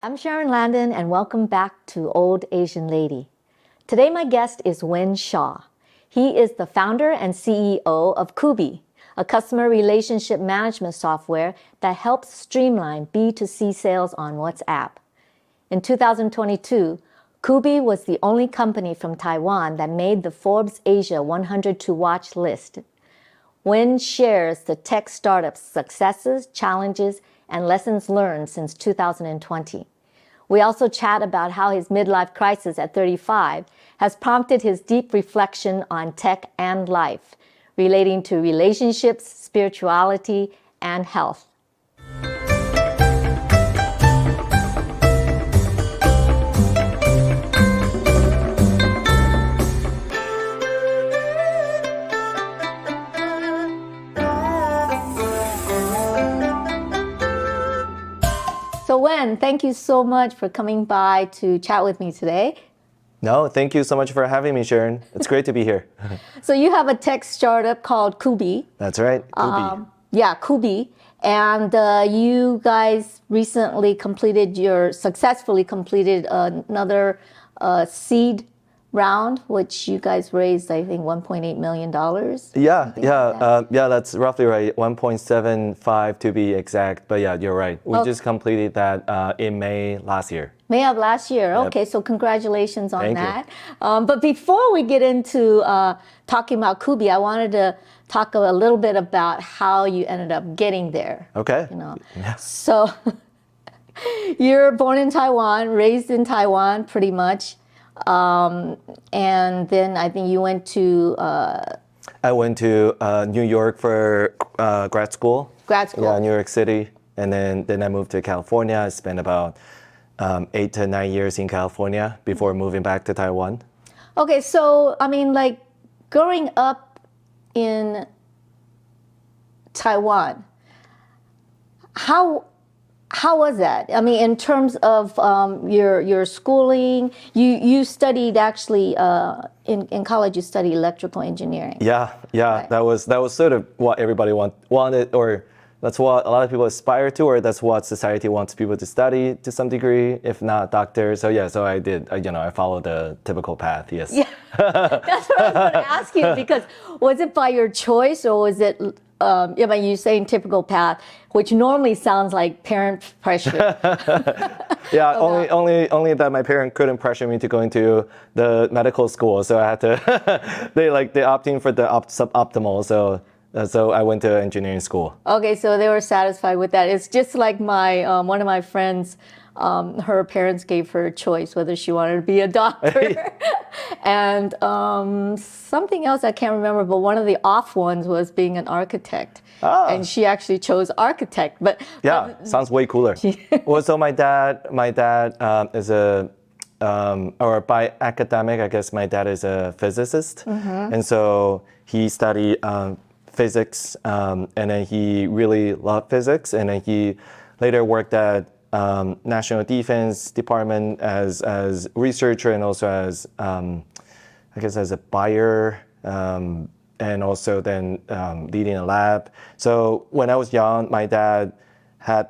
I'm Sharon Landon and welcome back to Old Asian Lady. Today my guest is Wen Shaw. He is the founder and CEO of Cooby, a customer relationship management software that helps streamline B2C sales on WhatsApp. In 2022, Cooby was the only company from Taiwan that made the Forbes Asia 100 to Watch list. Wen shares the tech startup's successes, challenges, and lessons learned since 2020. We also chat about how his midlife crisis at 35 has prompted his deep reflection on tech and life, relating to relationships, spirituality, and health. So Wen, thank you so much for coming by to chat with me today. No, thank you so much for having me, Sharon. It's great to be here. So you have a tech startup called Cooby. That's right, Cooby. Cooby. And you guys recently successfully completed another seed round, which you guys raised, I think, $1.8 million. Yeah, that's roughly right. 1.75 to be exact. But yeah, you're right. We just completed that in May last year. May of last year. Yep. Okay, so congratulations on Thank that. But before we get into talking about Cooby, I wanted to talk a little bit about how you ended up getting there. Okay. Yeah. So you're born in Taiwan, raised in Taiwan, pretty much. And then I think you went to... I went to New York for grad school. Grad school. Yeah, New York City. And then I moved to California. I spent about 8 to 9 years in California before moving back to Taiwan. Okay, so, I mean, like, growing up in Taiwan, how was that? I mean, in terms of your schooling, you studied actually in college. You studied electrical engineering. Yeah, Right. that was sort of what everybody wanted, or that's what a lot of people aspire to, or that's what society wants people to study to some degree, if not doctor. So yeah, so I did. I followed the typical path. Yes. Yeah, that's what I was going to ask you, because was it by your choice, or was it? You're saying typical path, which normally sounds like parent pressure. Yeah, only that my parents couldn't pressure me to go into the medical school, so I had to. they opting for the suboptimal, so I went to engineering school. Okay, so they were satisfied with that. It's just like my one of my friends. Her parents gave her a choice whether she wanted to be a doctor and something else I can't remember, but one of the off ones was being an architect. And she actually chose architect. But sounds way cooler. Well, so my dad is or by academic, I guess my dad is a physicist, and so he studied physics, and then he really loved physics, and then he later worked at National Defense Department as researcher, and also as I guess as a buyer, and also then leading a lab. So when I was young, my dad had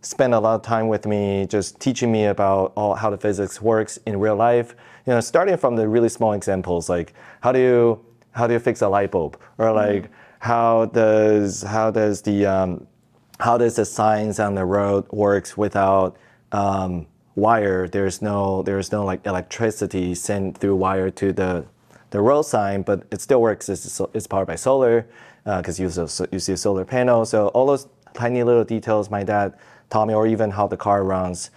spent a lot of time with me, just teaching me about how the physics works in real life. Starting from the really small examples, like how do you fix a light bulb, or like how does the signs on the road works without wire? There's no like electricity sent through wire to the road sign, but it still works. It's powered by solar because you see a solar panel. So all those tiny little details my dad taught me, or even how the car runs,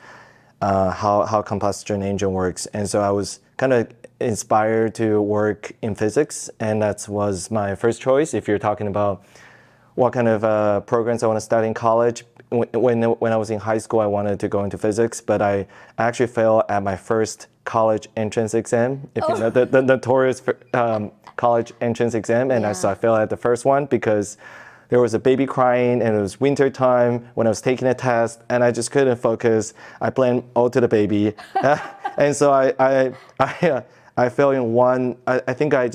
how combustion engine works. And so I was kind of inspired to work in physics, and that was my first choice. If you're talking about what kind of programs I want to study in college. When I was in high school, I wanted to go into physics, but I actually failed at my first college entrance exam. If you know the notorious college entrance exam, and so I failed at the first one because there was a baby crying, and it was winter time when I was taking a test, and I just couldn't focus. I blamed all to the baby, and so I failed in one. I think I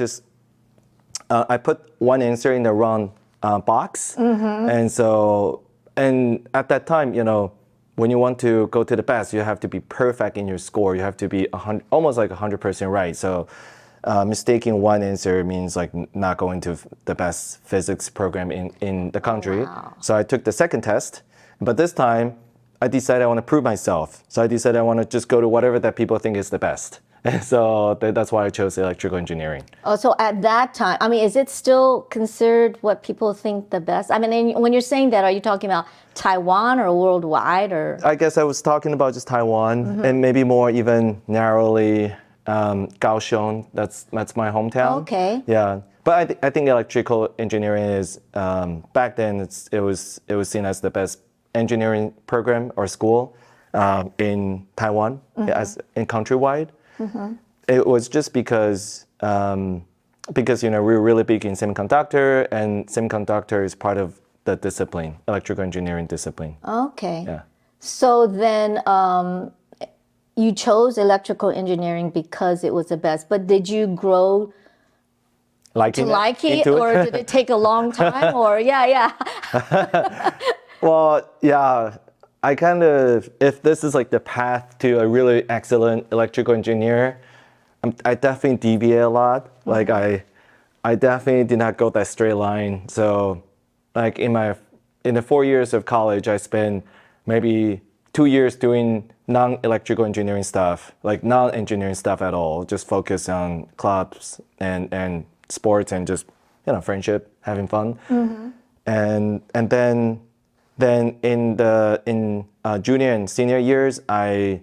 put one answer in the wrong box, and at that time, when you want to go to the best, you have to be perfect in your score. You have to be almost like 100% right. So mistaking one answer means like not going to the best physics program in the country. wow. So I took the second test, but this time I decided I want to prove myself. So I decided I want to just go to whatever that people think is the best. And so that's why I chose electrical engineering. Oh, so at that time, I mean, is it still considered what people think the best? I mean, when you're saying that, are you talking about Taiwan or worldwide or? I guess I was talking about just Taiwan and maybe more even narrowly Kaohsiung. That's my hometown. Okay. Yeah, but I think electrical engineering is back then it was seen as the best engineering program or school in Taiwan as in countrywide. It was just because we're really big in semiconductor, and semiconductor is part of the discipline, electrical engineering discipline. Okay. Yeah. So then you chose electrical engineering because it was the best, but did you grow to like it or did it take a long time or yeah. Well, yeah, I kind of, if this is like the path to a really excellent electrical engineer, I definitely deviate a lot. Like I definitely did not go that straight line. So like in the 4 years of college, I spent maybe 2 years doing non-electrical engineering stuff, like non-engineering stuff at all, just focus on clubs and sports and just, friendship, having fun. And then in junior and senior years, I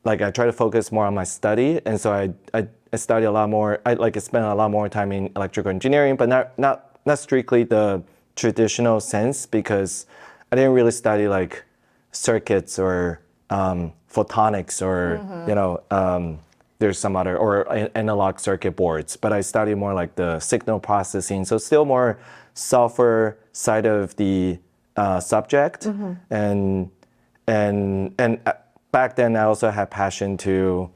try to focus more on my study, and so I study a lot more. I spend a lot more time in electrical engineering, but not strictly the traditional sense, because I didn't really study like circuits or photonics or there's some other or analog circuit boards, but I study more like the signal processing, so still more software side of the subject. And back then I also had passion for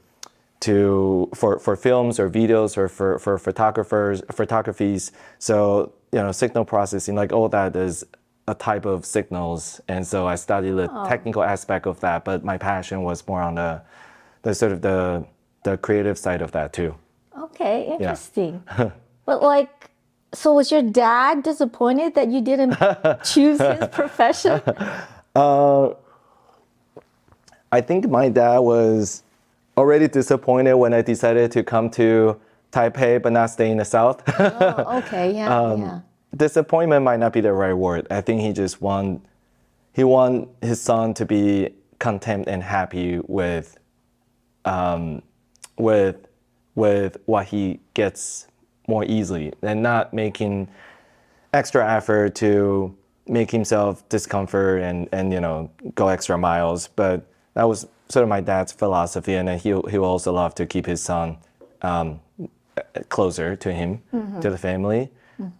films or videos or for photographies. So signal processing, like all that is a type of signals, and so I studied the technical aspect of that, but my passion was more on the sort of the creative side of that too. Okay, interesting. But so was your dad disappointed that you didn't choose his profession? I think my dad was already disappointed when I decided to come to Taipei but not stay in the South. Oh, okay, yeah. Disappointment might not be the right word. I think he want his son to be content and happy with what he gets more easily, and not making extra effort to make himself discomfort and go extra miles. But that was sort of my dad's philosophy, and he will also love to keep his son closer to him, to the family.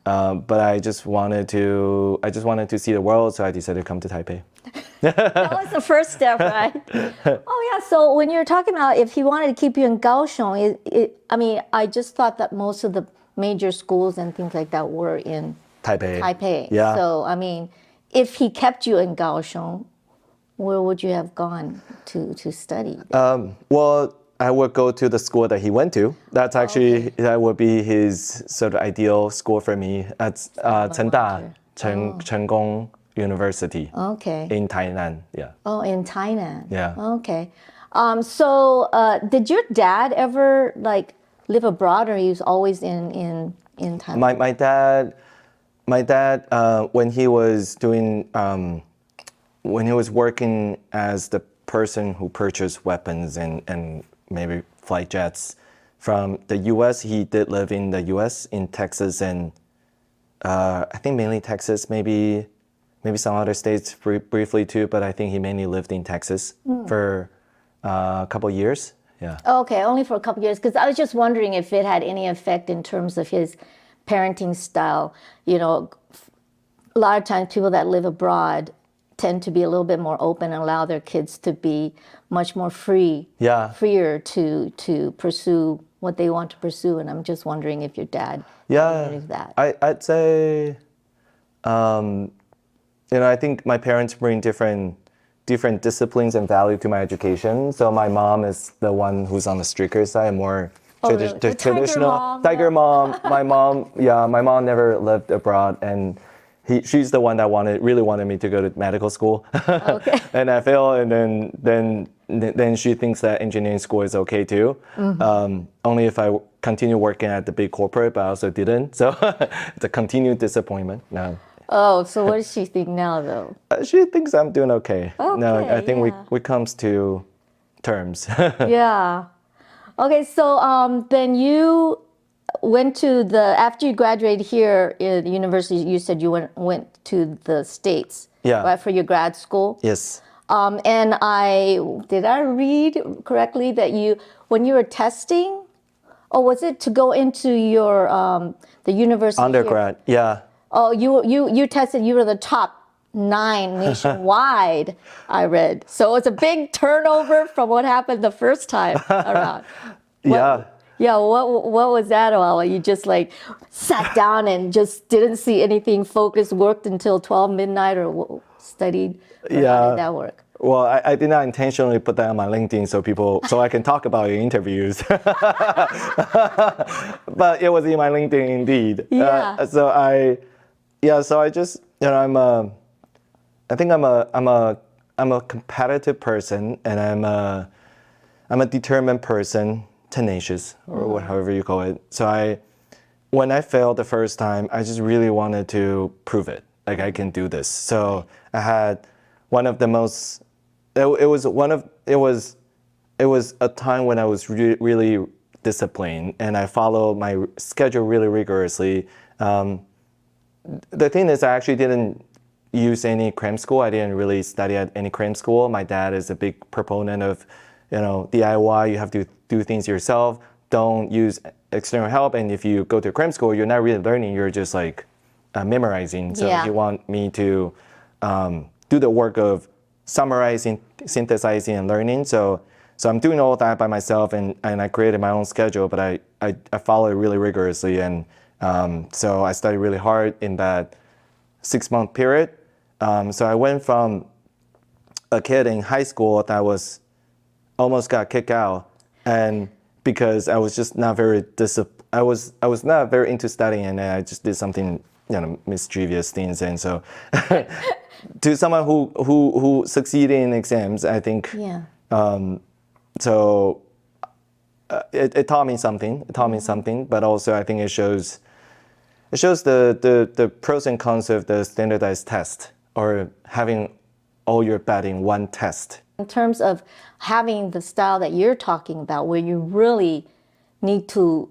But I just wanted to see the world, so I decided to come to Taipei. That was the first step, right? Oh yeah. So when you're talking about if he wanted to keep you in Kaohsiung, I mean, I just thought that most of the major schools and things like that were in Taipei. Yeah. So I mean, if he kept you in Kaohsiung, where would you have gone to study? Well, I would go to the school that he went to. That's actually, that would be his sort of ideal school for me. That's Chengkong University in Tainan. Yeah. Oh, in Tainan. Yeah. Okay. So did your dad ever live abroad, or he was always in Taiwan? My dad, when he was working as the person who purchased weapons and maybe flight jets from the U.S., he did live in the U.S. in Texas and I think mainly Texas, maybe some other states briefly too, but I think he mainly lived in Texas for a couple years. Yeah. Okay, only for a couple years, because I was just wondering if it had any effect in terms of his parenting style. A lot of times people that live abroad tend to be a little bit more open and allow their kids to be much more freer to pursue what they want to pursue. And I'm just wondering if your dad did that. I'd say, I think my parents bring different different disciplines and value to my education. So my mom is the one who's on the stricter side, more really? The traditional. tiger mom, My mom, my mom never lived abroad, and she's the one that really wanted me to go to medical school. Okay. And I failed, and then she thinks that engineering school is okay too. Only if I continue working at the big corporate, but I also didn't. So it's a continued disappointment. No. Oh, so what does she think now, though? She thinks I'm doing okay. No, Okay, I think yeah. we comes to terms. Yeah. Okay, so then you went to after you graduated here at the university, you said you went to the States, Yeah. right, for your grad school? Yes. And did I read correctly that when you were testing, or was it to go into your the university here? Undergrad, yeah. Oh, you tested. You were the top 9 nationwide. I read. So it's a big turnover from what happened the first time around. Yeah. Yeah. What was that about? You just like sat down and just didn't see anything. Focused, worked until 12 midnight, or studied. Or how did that work? Well, I did not intentionally put that on my LinkedIn so I can talk about your interviews. But it was in my LinkedIn indeed. Yeah. So I just, I think I'm a competitive person, and I'm a determined person, tenacious, or however you call it. So when I failed the first time, I just really wanted to prove it. Like, I can do this. So I had one of the most. It was a time when I was really disciplined, and I followed my schedule really rigorously. The thing is, I actually didn't use any cram school. I didn't really study at any cram school. My dad is a big proponent of, DIY. You have to do things yourself. Don't use external help. And if you go to cram school, you're not really learning. You're just like memorizing. So he want me to do the work of summarizing, synthesizing, and learning. So I'm doing all that by myself, and I created my own schedule, but I follow it really rigorously. And so I studied really hard in that 6-month period. So I went from a kid in high school that was almost got kicked out, and because I was just not very I was not very into studying, and I just did something, mischievous things. And so to someone who succeeded in exams, I think. Yeah. So it taught me something. It taught me something, but also I think it shows the pros and cons of the standardized test, or having all your bet in one test. In terms of having the style that you're talking about, where you really need to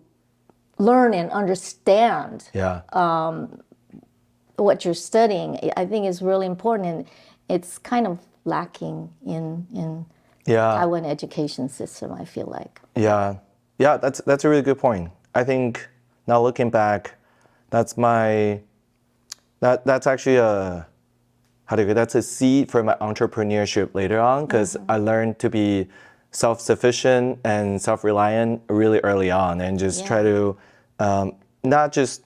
learn and understand what you're studying, I think is really important, and it's kind of lacking in Taiwan education system, I feel like. Yeah, that's a really good point. I think now looking back, that's actually that's a seed for my entrepreneurship later on, because I learned to be self-sufficient and self-reliant really early on, and just try to not just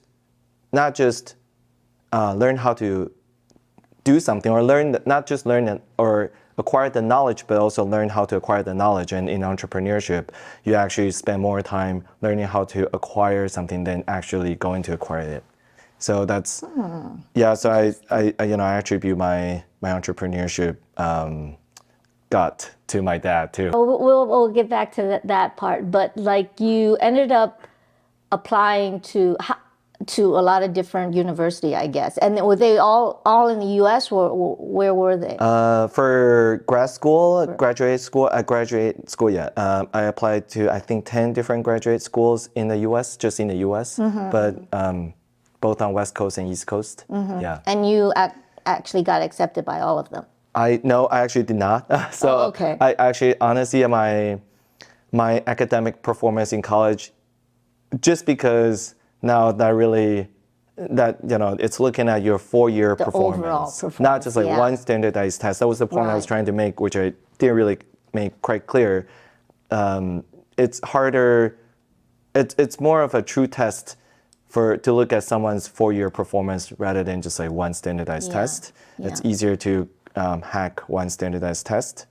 learn how to do something, or not just learn or acquire the knowledge, but also learn how to acquire the knowledge. And in entrepreneurship, you actually spend more time learning how to acquire something than actually going to acquire it. So that's So I attribute my entrepreneurship gut to my dad too. We'll get back to that part, but like you ended up applying to a lot of different university, I guess. And were they all in the U.S. or where were they? For graduate school, I applied to, I think, 10 different graduate schools in the U.S., just in the U.S., but both on West Coast and East Coast. Yeah. And you actually got accepted by all of them? No, I actually did not. So okay. I actually, honestly, my academic performance in college, just because now it's looking at your 4-year performance, not just like one standardized test. That was the point I was trying to make, which I didn't really make quite clear. It's harder. It's more of a true test to look at someone's 4-year performance rather than just like one standardized test. It's easier to hack one standardized test.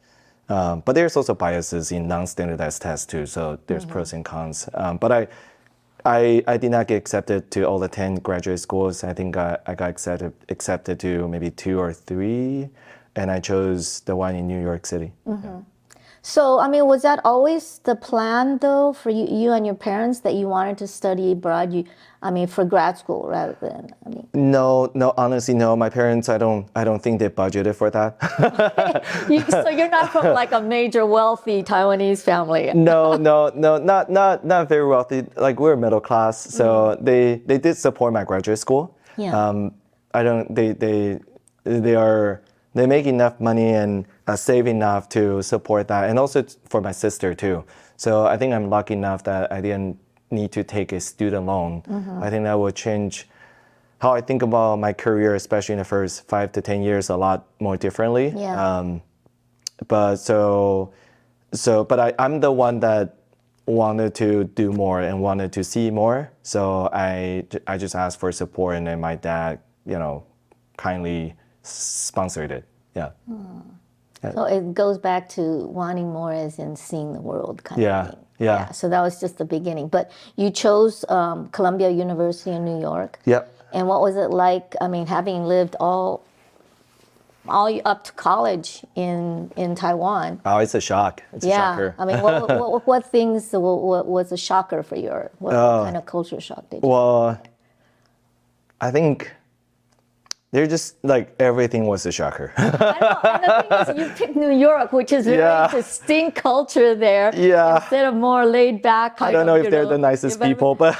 But there's also biases in non-standardized tests too, so there's pros and cons. But I did not get accepted to all the 10 graduate schools. I think I got accepted to maybe 2 or 3, and I chose the one in New York City. So, I mean, was that always the plan, though, for you and your parents, that you wanted to study abroad? For grad school rather than, No, honestly, no. My parents, I don't think they budgeted for that. So you're not from like a major wealthy Taiwanese family. No, not very wealthy. Like we're middle class, so they did support my graduate school. Yeah. I don't. They make enough money and save enough to support that, and also for my sister too. So I think I'm lucky enough that I didn't need to take a student loan. I think that will change how I think about my career, especially in the first 5 to 10 years, a lot more differently. Yeah. But I'm the one that wanted to do more and wanted to see more. So I just asked for support, and then my dad, kindly sponsored it. Yeah. So it goes back to wanting more as in seeing the world kind of thing. Yeah. So that was just the beginning. But you chose Columbia University in New York. Yep. And what was it like, having lived all up to college in Taiwan? Oh, it's a shock. It's a shocker. What things was a shocker for you? What kind of culture shock did you? Well, I think they're just like everything was a shocker. I know. And the thing is, you picked New York, which is very distinct culture there. Yeah. Instead of more laid back. I don't know if they're the nicest people, but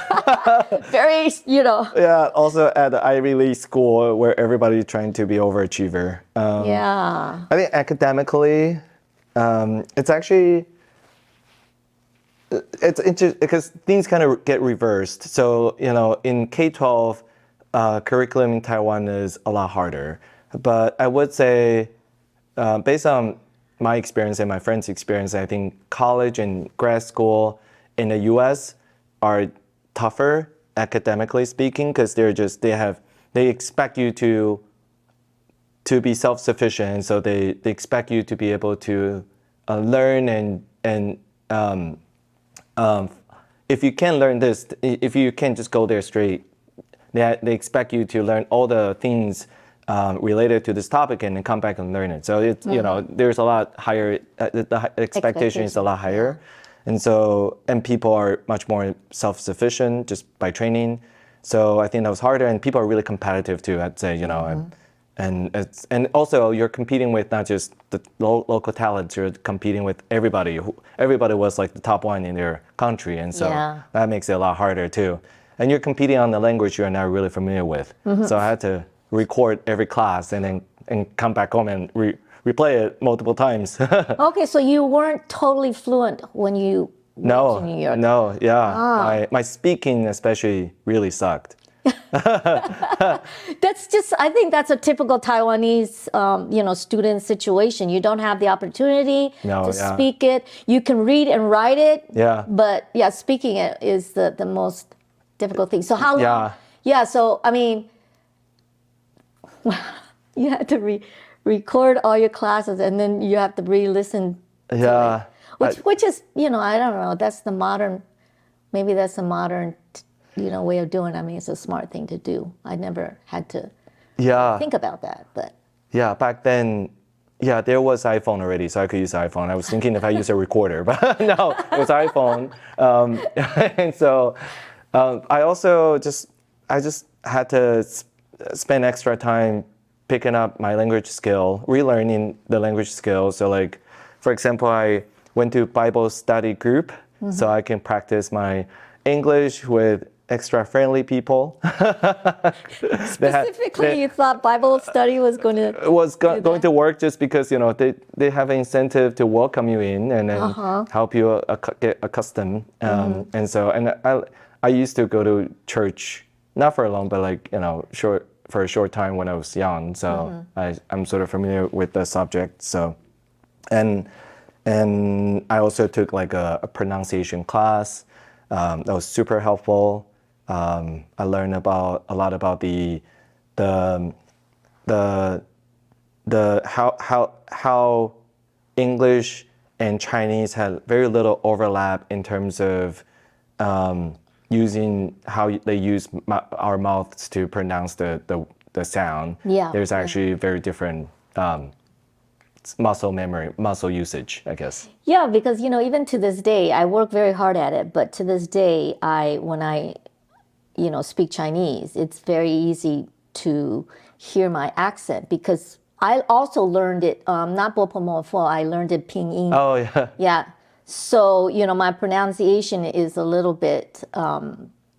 very, Yeah. Also at the Ivy League school where everybody's trying to be overachiever. Yeah. I think academically, it's actually. It's interesting because things kind of get reversed. So in K-12. Curriculum in Taiwan is a lot harder. But I would say, based on my experience and my friends' experience, I think college and grad school in the US are tougher academically speaking because they expect you to be self-sufficient. So they expect you to be able to learn and if you can learn this, if you can just go there straight, they expect you to learn all the things related to this topic and then come back and learn it. So it's there's a lot higher. The expectation is a lot higher, and people are much more self-sufficient just by training. So I think that was harder, and people are really competitive too. I'd say and also you're competing with not just the local talents. You're competing with everybody. Everybody was like the top one in their country, and so that makes it a lot harder too. And you're competing on the language you're not really familiar with. So I had to record every class and come back home and replay it multiple times. Okay, so you weren't totally fluent when you went to New York. No, yeah. My speaking especially really sucked. I think that's a typical Taiwanese, student situation. You don't have the opportunity to speak it. You can read and write it. Yeah. But speaking it is the most difficult thing. So how long? So you had to record all your classes and then you have to re-listen to it. Which is, I don't know, maybe that's the modern, way of doing it. It's a smart thing to do. I never had to think about that, but. Yeah, back then, there was iPhone already, so I could use iPhone. I was thinking if I use a recorder, but no, it was iPhone. And so, I just had to spend extra time picking up my language skill, relearning the language skill. So like, for example, I went to Bible study group so I can practice my English with extra friendly people. Specifically, you thought Bible study was going to work just because they have an incentive to welcome you in and then help you get accustomed. And I used to go to church not for long, but for a short time when I was young. So I'm sort of familiar with the subject. So and I also took like a pronunciation class that was super helpful. I learned a lot about the how English and Chinese had very little overlap in terms of using how they use our mouths to pronounce the sound. Yeah. There's actually very different muscle memory, muscle usage, I guess. Yeah, because even to this day, I work very hard at it. But to this day, when I speak Chinese, it's very easy to hear my accent because I also learned it not Bopomofo, I learned it Pinyin. Oh yeah. Yeah. So, my pronunciation is a little bit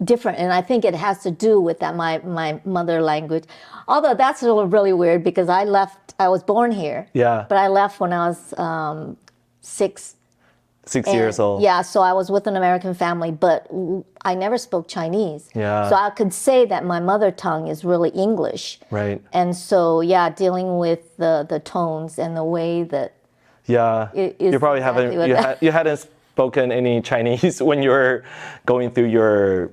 different. And I think it has to do with that, my mother language. Although that's really weird because I was born here. Yeah. But I left when I was 6. 6 years old. Yeah, so I was with an American family, but I never spoke Chinese. Yeah. So I could say that my mother tongue is really English. Right. And so, yeah, dealing with the tones and the way that Yeah. You probably exactly you hadn't spoken any Chinese when you were going through your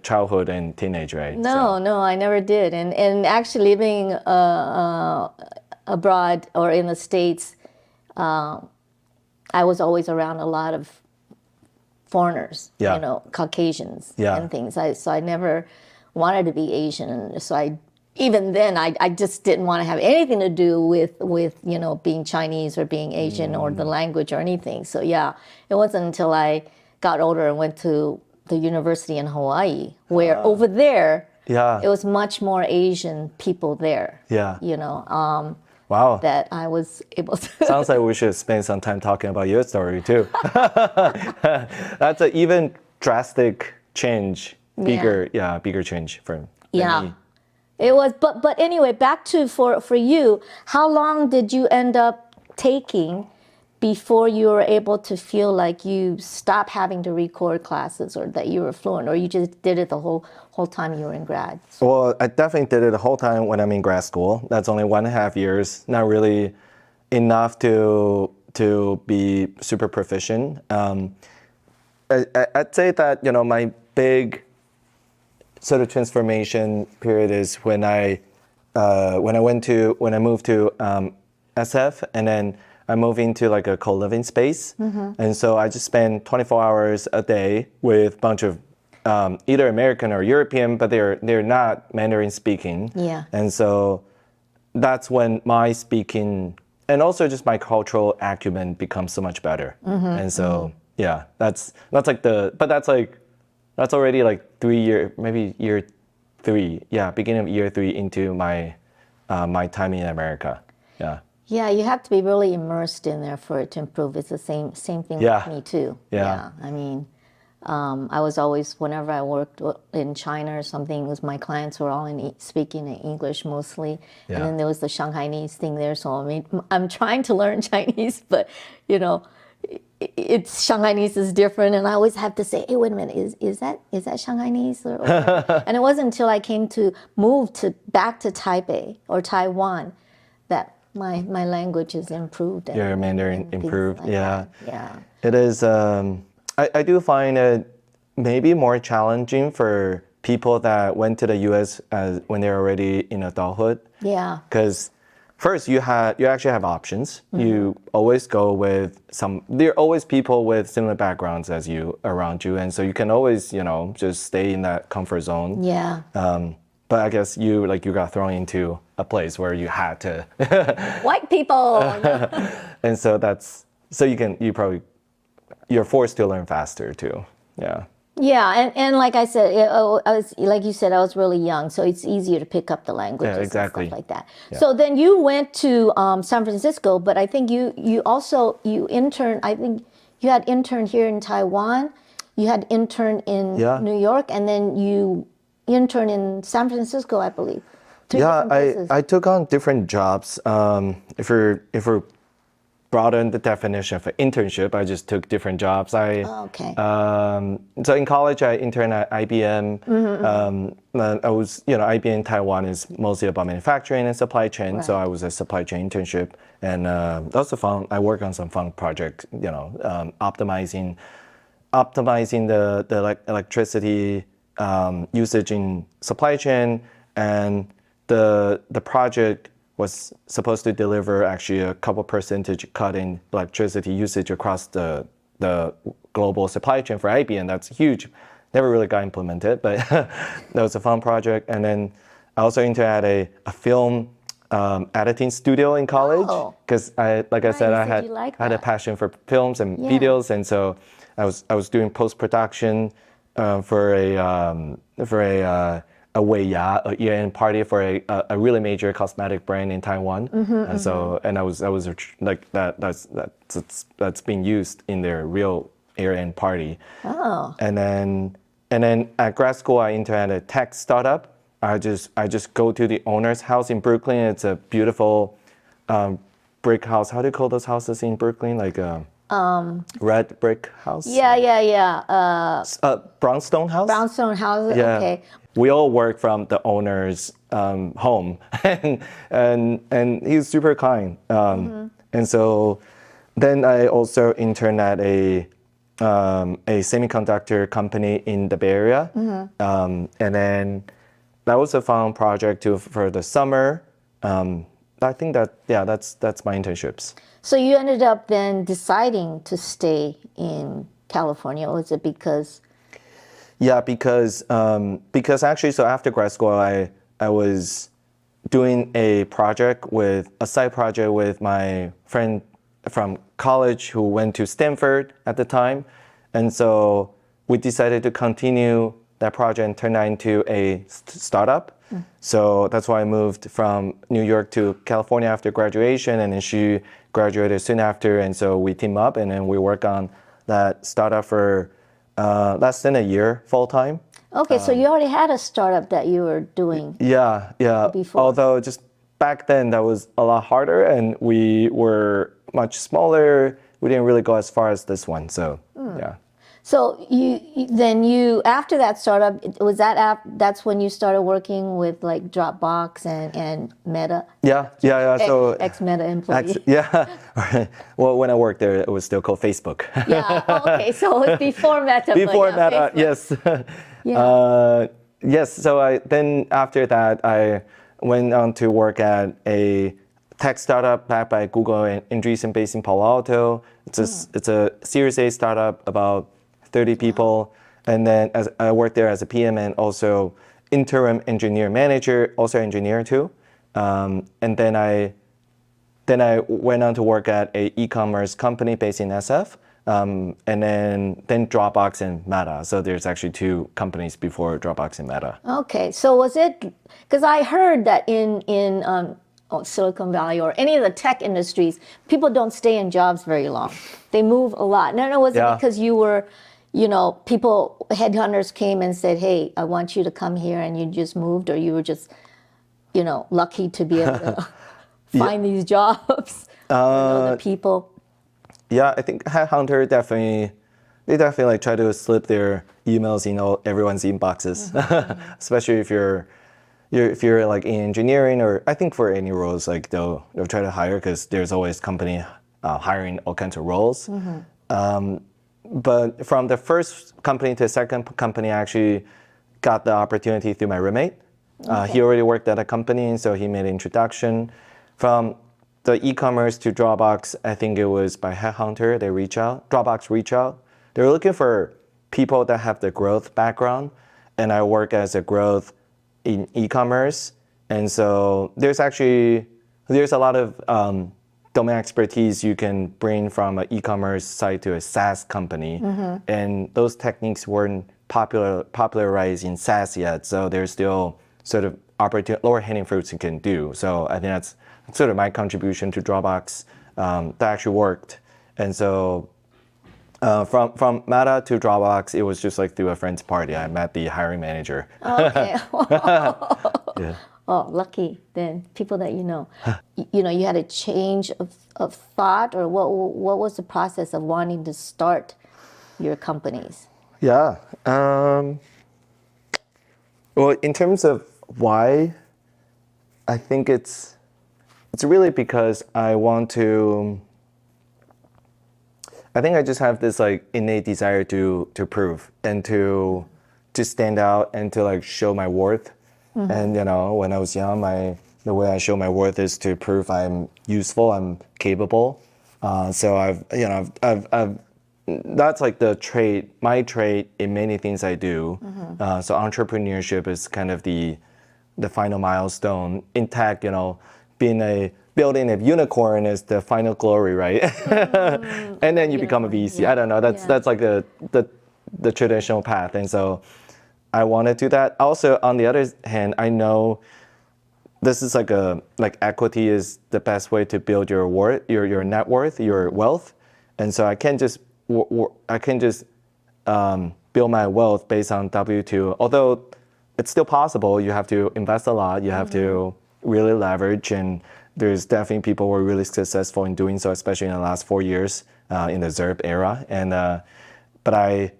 childhood and teenage, right? No, I never did. And actually living abroad or in the States, I was always around a lot of foreigners, Yeah. Caucasians Yeah. and things. So I never wanted to be Asian. So even then, I just didn't want to have anything to do with being Chinese or being Asian or the language or anything. So yeah, it wasn't until I got older and went to the university in Hawaii, where over there, Yeah. it was much more Asian people there. Yeah. Wow. Wow. That I was able to. Sounds like we should spend some time talking about your story too. That's an even drastic change, bigger change for me. It was, but anyway, back to for you, how long did you end up taking before you were able to feel like you stopped having to record classes or that you were fluent, or you just did it the whole time you were in grad? Well, I definitely did it the whole time when I'm in grad school. That's only 1.5 years, not really enough to be super proficient. I'd say that my big sort of transformation period is when I moved to SF, and then I moved into a co-living space, and so I just spend 24 hours a day with a bunch of either American or European, but they're not Mandarin speaking. Yeah. And so that's when my speaking and also just my cultural acumen becomes so much better. And so yeah, that's already 3 year, maybe year 3. Yeah, beginning of year 3 into my my time in America. Yeah. Yeah, you have to be really immersed in there for it to improve. It's the same thing with me too. Yeah. I mean, I was always, whenever I worked in China or something, my clients were all speaking in English mostly. Yeah. And then there was the Shanghainese thing there. So I mean, I'm trying to learn Chinese, but it's Shanghainese is different, and I always have to say, hey, wait a minute, is that Shanghainese? And it wasn't until I came to move back to Taipei or Taiwan that my language is improved. Your Mandarin improved, like yeah. It is. I do find it maybe more challenging for people that went to the U.S. When they're already in adulthood. Yeah. Because first, you actually have options. You always go with there are always people with similar backgrounds as you around you, and so you can always just stay in that comfort zone. Yeah. But I guess you got thrown into a place where you had to white people. And so you're forced to learn faster too. Yeah. Yeah, and like I said, like you said, I was really young, so it's easier to pick up the languages and stuff like that. Yeah. So then you went to San Francisco, but I think you interned. I think you had interned here in Taiwan, you had interned in New York, and then you interned in San Francisco, I believe. I took on different jobs. If we're broaden the definition of an internship, I just took different jobs. Okay. So in college, I interned at IBM. I was, IBM in Taiwan is mostly about manufacturing and supply chain. Right. So I was a supply chain internship, and that was fun. I worked on some fun projects, optimizing the electricity usage in supply chain, and the project was supposed to deliver actually a couple percentage cut in electricity usage across the global supply chain for IBM. That's huge. Never really got implemented, but that was a fun project. And then I also interned at a film editing studio in college because I said, I had a passion for films and videos, and so I was doing post production for a weiya, a year-end party for a really major cosmetic brand in Taiwan, and so I was like that's being used in their real year-end party. And then at grad school I interned at a tech startup. I just go to the owner's house in Brooklyn. It's a beautiful brick house. How do you call those houses in Brooklyn? Like red brick house? Yeah. Brownstone house? Brownstone houses, Yeah. okay. We all work from the owner's home, and he's super kind. And so then I also interned at a semiconductor company in the Bay Area, and then that was a fun project too for the summer. I think that's my internships. So you ended up then deciding to stay in California. Was it because? Yeah, because actually, so after grad school, I was doing a side project with my friend from college who went to Stanford at the time, and so we decided to continue that project and turn that into a startup. So that's why I moved from New York to California after graduation, and then she graduated soon after, and so we team up and then we work on that startup for less than a year full time. Okay, so you already had a startup that you were doing. Yeah. Before. Although just back then that was a lot harder, and we were much smaller. We didn't really go as far as this one. So yeah. So you after that startup, was that's when you started working with like Dropbox and Meta? Yeah. So Ex-Meta employee. Well, when I worked there, it was still called Facebook. Yeah. Okay. So it was before Meta. Before Meta, Facebook. yes. Yes. So then after that, I went on to work at a tech startup backed by Google and Andreessen based in Palo Alto. It's a Series A startup, about 30 people. And then I worked there as a PM and also interim engineer manager, also engineer too. And then I went on to work at a e-commerce company based in SF. And then Dropbox and Meta. So there's actually two companies before Dropbox and Meta. Okay. So was it, because I heard that in Silicon Valley or any of the tech industries, people don't stay in jobs very long. They move a lot. No, was it because you were, headhunters came and said, hey, I want you to come here, and you just moved, or you were just, lucky to be able to find these jobs, the people? Yeah, I think headhunter definitely like try to slip their emails in everyone's inboxes, especially if you're like in engineering, or I think for any roles, like they'll try to hire because there's always company hiring all kinds of roles. But from the first company to the second company, I actually got the opportunity through my roommate. He already worked at a company, and so he made an introduction. From the e-commerce to Dropbox, I think it was by headhunter. Dropbox reach out. They were looking for people that have the growth background, and I work as a growth in e-commerce, and so there's a lot of domain expertise you can bring from an e-commerce site to a SaaS company, and those techniques weren't popularized in SaaS yet, so there's still sort of lower hanging fruits you can do. So I think that's sort of my contribution to Dropbox that actually worked. And so from Meta to Dropbox, it was just like through a friend's party. I met the hiring manager. Okay. Yeah. Oh, lucky then, people that you know. You had a change of thought, or what was the process of wanting to start your companies? Yeah. Well, in terms of why, I think it's really because I think I just have this like innate desire to prove and to stand out and to like show my worth. And when I was young, the way I show my worth is to prove I'm useful, I'm capable. So I've that's like the trait, my trait in many things I do. So entrepreneurship is kind of the final milestone. In tech, building a unicorn is the final glory, right? And then you become a VC. I don't know. That's like the traditional path. And so I want to do that. Also, on the other hand, I know this is like equity is the best way to build your worth, your net worth, your wealth. And so I can't just build my wealth based on W2. Although it's still possible, you have to invest a lot. You have to really leverage, and there's definitely people who are really successful in doing so, especially in the last 4 years in the ZERP era. And but I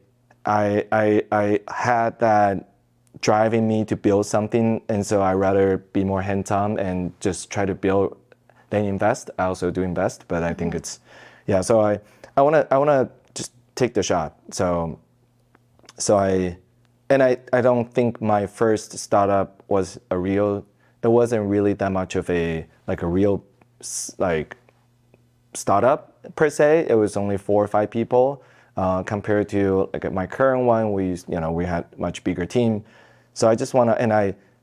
had that driving me to build something, and so I rather be more hands-on and just try to build than invest. I also do invest, but I think it's So I wanna just take the shot. So I don't think my first startup was it wasn't really that much of a real startup per se. It was only 4 or 5 people compared to my current one. We had much bigger team. So I just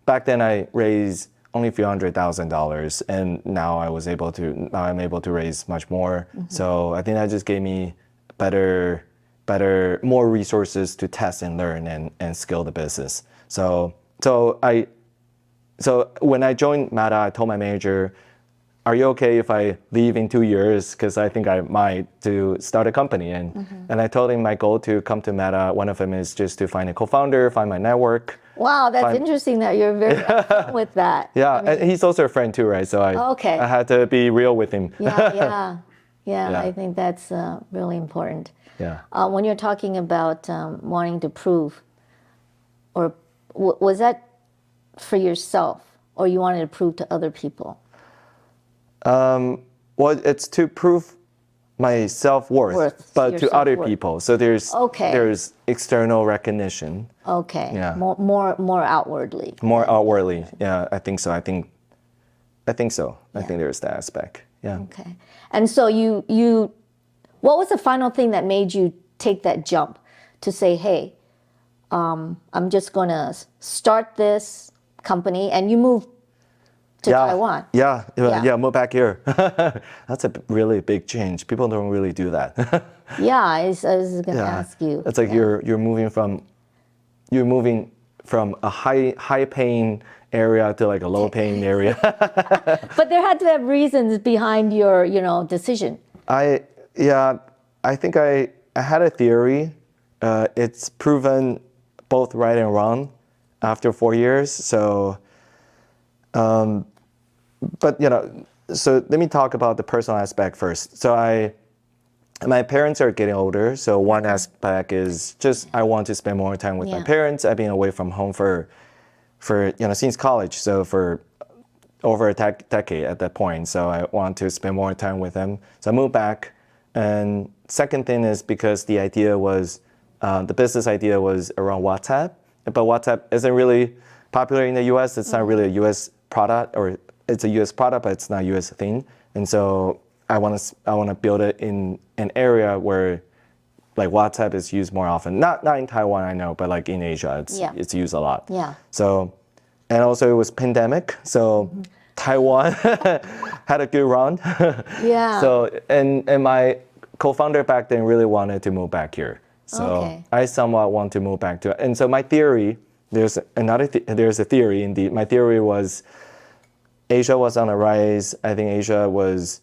back then I raised only a few $100,000, and now I'm able to raise much more. So I think that just gave me more resources to test and learn and scale the business. So when I joined Meta, I told my manager, "Are you okay if I leave in 2 years? Because I think I might to start a company." And I told him my goal to come to Meta. One of them is just to find a co-founder, find my network. Wow, that's interesting that you're very upfront with that. And he's also a friend too, right? So I had to be real with him. Yeah. I think that's really important. Yeah. When you're talking about wanting to prove, or was that for yourself, or you wanted to prove to other people? Well, it's to prove my self-worth, but to other people. So there's external recognition. Okay. Yeah. More outwardly. More outwardly. Yeah, I think so. I think so. I think there's that aspect. Yeah. Okay. And so you what was the final thing that made you take that jump to say, hey, I'm just going to start this company, and you moved to Taiwan? Move back here. That's a really big change. People don't really do that. I was going to ask you. It's like you're moving from a high paying area to like a low paying area. But there had to have reasons behind your decision. I think I had a theory. It's proven both right and wrong after 4 years. So, so let me talk about the personal aspect first. So my parents are getting older. So one aspect is just I want to spend more time with my parents. I've been away from home for since college. So for over a decade at that point. So I want to spend more time with them. So I moved back. And second thing is because the idea was, the business idea was around WhatsApp, but WhatsApp isn't really popular in the US. It's not really a US product, or it's a US product, but it's not a US thing. And so I want to build it in an area where like WhatsApp is used more often. Not in Taiwan, I know, but like in Asia, it's used a lot. Yeah. So, and also it was pandemic, so Taiwan had a good run. Yeah. So and my co-founder back then really wanted to move back here. So I somewhat want to move back to it. And so my theory, there's a theory indeed. My theory was Asia was on a rise. I think Asia was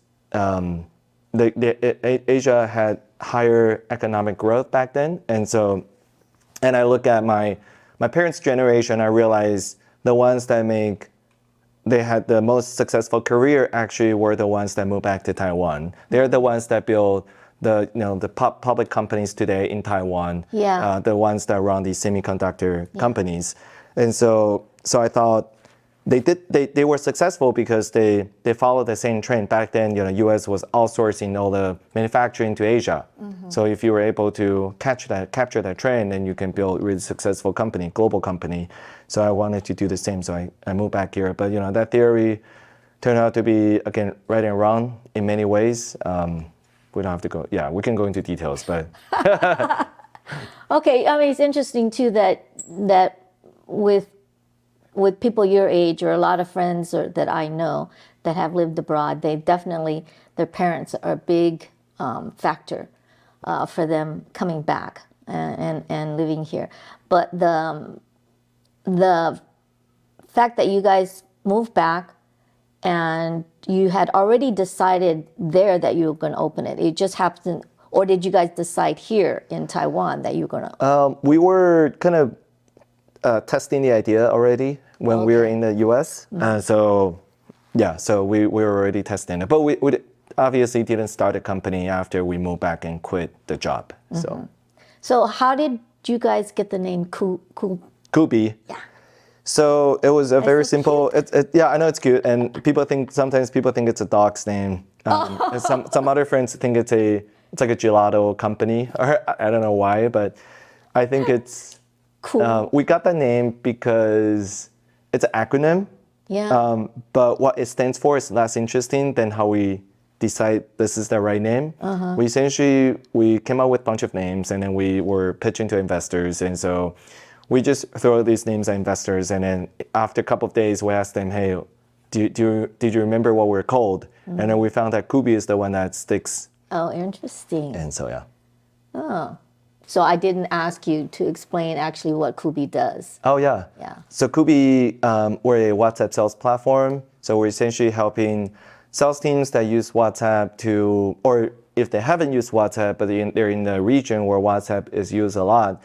Asia had higher economic growth back then. And so, and I look at my parents' generation, I realize the ones that they had the most successful career actually were the ones that moved back to Taiwan. They're the ones that build the public companies today in Taiwan. The ones that run these semiconductor companies. And so I thought, they were successful because they followed the same trend. Back then, US was outsourcing all the manufacturing to Asia. So if you were able to capture that trend, then you can build a really successful company, global company. So I wanted to do the same. So I moved back here. But that theory turned out to be, again, right and wrong in many ways. We don't have to go. Yeah, we can go into details, but Okay, I mean, it's interesting too that with people your age or a lot of friends that I know that have lived abroad, their parents are a big factor for them coming back and living here. But the fact that you guys moved back and you had already decided there that you were going to open it, it just happened, or did you guys decide here in Taiwan that you were going to? we were kind of testing the idea already when we were in the US. So we were already testing it. But we obviously didn't start a company after we moved back and quit the job. So how did you guys get the name Cooby. Yeah. So it was a very so simple. Yeah, I know it's cute, and sometimes people think it's a dog's name. And some other friends think it's like a gelato company, or I don't know why, but I think it's Cool. We got the name because it's an acronym. Yeah. But what it stands for is less interesting than how we decide this is the right name. We came up with a bunch of names, and then we were pitching to investors, and so we just throw these names at investors, and then after a couple of days, we asked them, "Hey, did you remember what we're called?" And then we found that Cooby is the one that sticks. Oh, interesting. And so Oh. So I didn't ask you to explain actually what Cooby does. Oh yeah. Yeah. So Cooby, we're a WhatsApp sales platform. So we're essentially helping sales teams that use WhatsApp to, or if they haven't used WhatsApp, but they're in the region where WhatsApp is used a lot,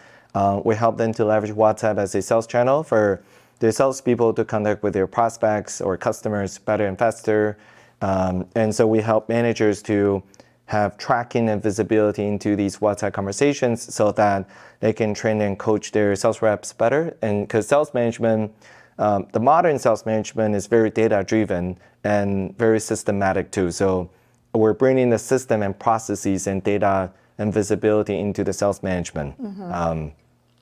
we help them to leverage WhatsApp as a sales channel for their salespeople to connect with their prospects or customers better and faster. And so we help managers to have tracking and visibility into these WhatsApp conversations so that they can train and coach their sales reps better. And because sales management, the modern sales management is very data driven and very systematic too. So we're bringing the system and processes and data and visibility into the sales management.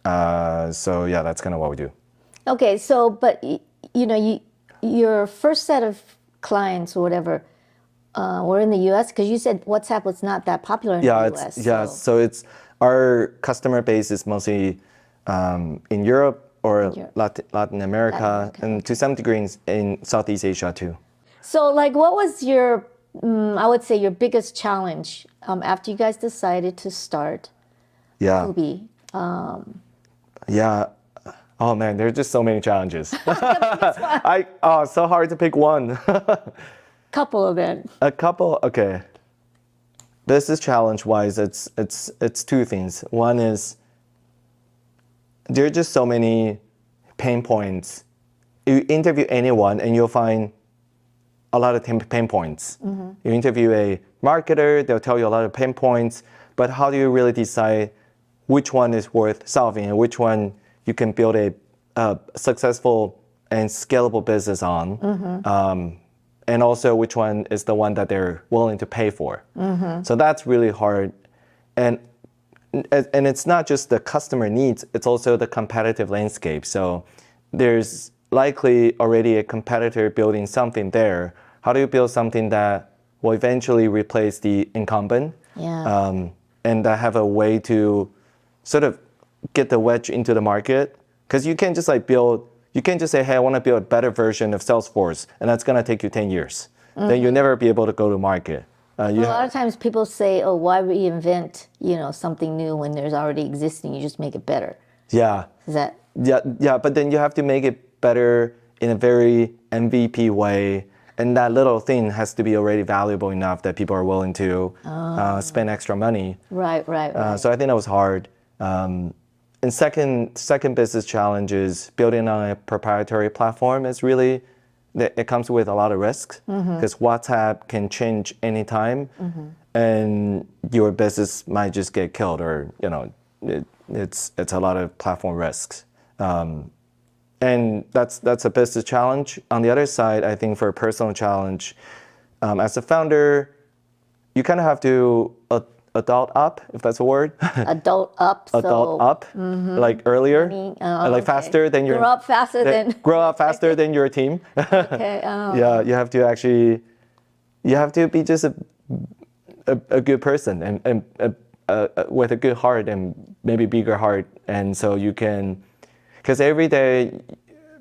So yeah, that's kind of what we do. Okay, so but your first set of clients or whatever were in the U.S. because you said WhatsApp was not that popular in the U.S. So it's our customer base is mostly in Europe or Latin America, and to some degree in Southeast Asia too. So like, what was your, I would say your biggest challenge after you guys decided to start Cooby? Yeah. Oh man, there are just so many challenges. So hard to pick one. Couple of them. A couple. Okay. This is challenge-wise. It's two things. One is there are just so many pain points. You interview anyone and you'll find a lot of pain points. You interview a marketer, they'll tell you a lot of pain points, but how do you really decide which one is worth solving and which one you can build a successful and scalable business on? And also which one is the one that they're willing to pay for. So that's really hard. And it's not just the customer needs, it's also the competitive landscape. So there's likely already a competitor building something there. How do you build something that will eventually replace the incumbent? And that have a way to sort of get the wedge into the market? Because you can't just you can't just say, hey, I want to build a better version of Salesforce, and that's going to take you 10 years. Then you'll never be able to go to market. A lot of times people say, oh, why reinvent something new when there's already existing? You just make it better. Yeah. Is that? Yeah, but then you have to make it better in a very MVP way. And that little thing has to be already valuable enough that people are willing to spend extra money. Right. So I think that was hard. And second business challenge is building on a proprietary platform. It's really, it comes with a lot of risks because WhatsApp can change anytime and your business might just get killed or, it's a lot of platform risks. and that's a business challenge. On the other side, I think for a personal challenge, as a founder, you kind of have to adult up, if that's a word. Adult up. Adult up, like earlier, like faster than your grow up faster than your team. Okay. Yeah, you have to actually, you have to be just a good person and with a good heart and maybe bigger heart, and so you can, because every day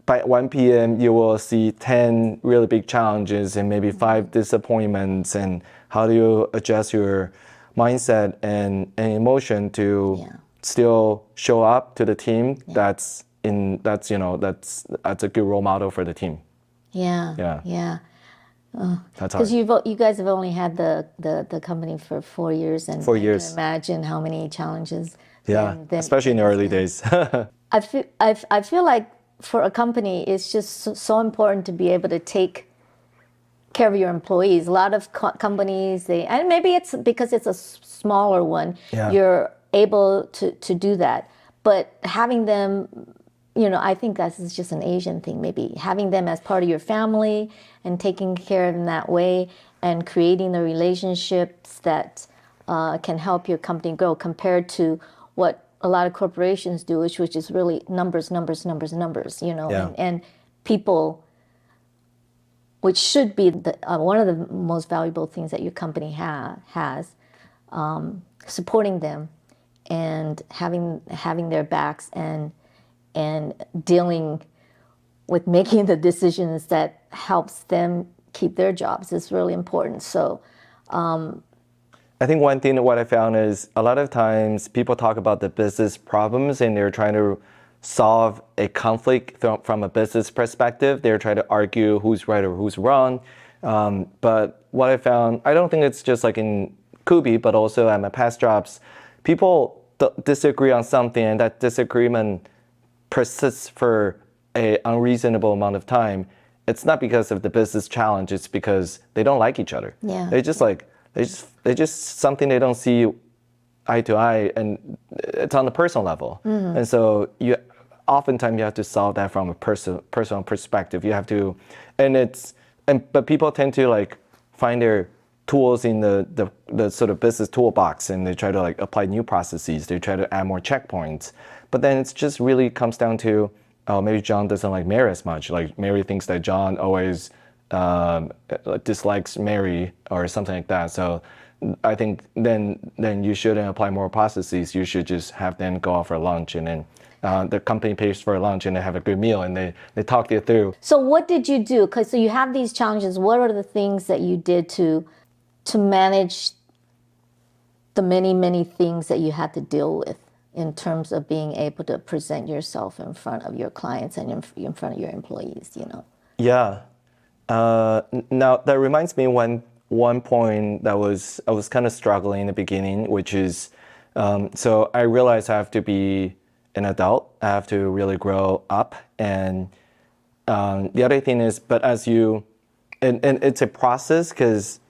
by 1 p.m. you will see 10 really big challenges and maybe 5 disappointments, and how do you adjust your mindset and emotion to still show up to the team? That's a good role model for the team. Yeah. That's hard. Because you guys have only had the company for 4 years, and 4 years. I can imagine how many challenges. Yeah, especially in the early days. I feel like for a company, it's just so important to be able to take care of your employees. A lot of companies, and maybe it's because it's a smaller one, you're able to do that. But having them, I think this is just an Asian thing, maybe having them as part of your family and taking care of them that way and creating the relationships that can help your company grow compared to what a lot of corporations do, which is really numbers, and people, which should be one of the most valuable things that your company has, supporting them and having their backs and dealing with making the decisions that helps them keep their jobs is really important. So I think one thing that what I found is a lot of times people talk about the business problems and they're trying to solve a conflict from a business perspective. They're trying to argue who's right or who's wrong. But what I found, I don't think it's just like in Cooby, but also at my past jobs, people disagree on something and that disagreement persists for an unreasonable amount of time. It's not because of the business challenge, it's because they don't like each other. Yeah. They just something they don't see eye to eye, and it's on the personal level. And so oftentimes you have to solve that from a personal perspective. You have to, but people tend to like find their tools in the sort of business toolbox, and they try to like apply new processes. They try to add more checkpoints, but then it's just really comes down to, oh, maybe John doesn't like Mary as much. Like Mary thinks that John always dislikes Mary or something like that. So I think then you shouldn't apply more processes. You should just have them go out for lunch, and then the company pays for lunch and they have a good meal and they talk it through. So what did you do? Because so you have these challenges. What are the things that you did to manage the many things that you had to deal with in terms of being able to present yourself in front of your clients and in front of your employees? Yeah. Now that reminds me one point that I was kind of struggling in the beginning, which is, so I realized I have to be an adult. I have to really grow up. And the other thing is, but as you, and it's a process, because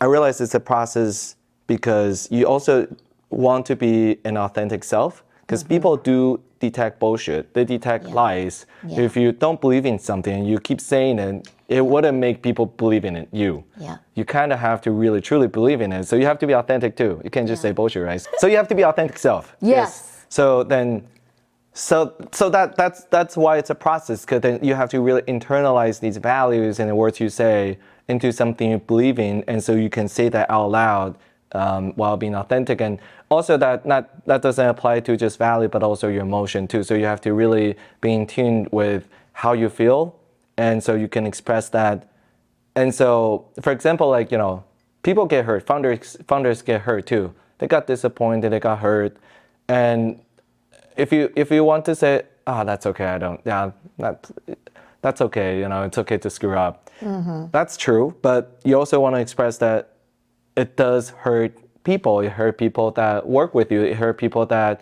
I realize it's a process because you also want to be an authentic self, because people do detect bullshit. They detect lies. Yeah. If you don't believe in something, you keep saying it, it wouldn't make people believe in it, you. Yeah. You kind of have to really, truly believe in it. So you have to be authentic too. You can't just say bullshit, right? So you have to be authentic self. Yes. So that's why it's a process, because then you have to really internalize these values and the words you say into something you believe in, and so you can say that out loud while being authentic. And also that doesn't apply to just value, but also your emotion too. So you have to really be in tune with how you feel, and so you can express that. And so, for example, like, people get hurt. Founders get hurt too. They got disappointed. They got hurt. And if you want to say, that's okay. That's okay. It's okay to screw up. That's true. But you also want to express that it does hurt people. It hurt people that work with you. It hurt people that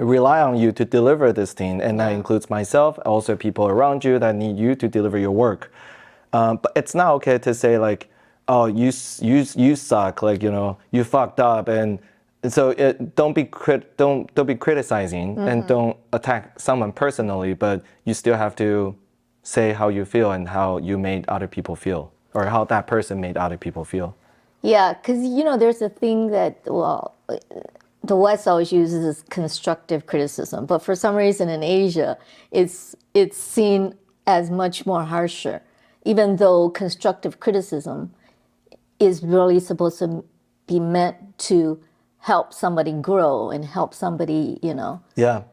rely on you to deliver this thing, and that includes myself, also people around you that need you to deliver your work. But it's not okay to say like, oh, you suck, like, you fucked up, and so don't be criticizing and don't attack someone personally, but you still have to say how you feel and how you made other people feel, or how that person made other people feel. Yeah, because there's a thing that the West always uses is constructive criticism, but for some reason in Asia, it's seen as much more harsher, even though constructive criticism is really supposed to be meant to help somebody grow and help somebody, Yeah.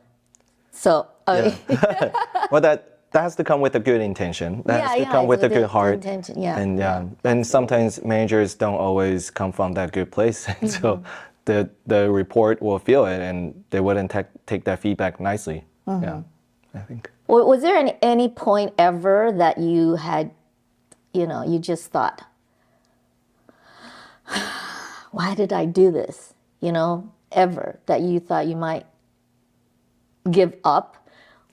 So, Well, that has to come with a good intention. That has to come with a good heart. Intention. Yeah. And sometimes managers don't always come from that good place. And so the report will feel it, and they wouldn't take that feedback nicely. Yeah, I think. Was there any point ever that you had, you just thought, why did I do this? Ever that you thought you might give up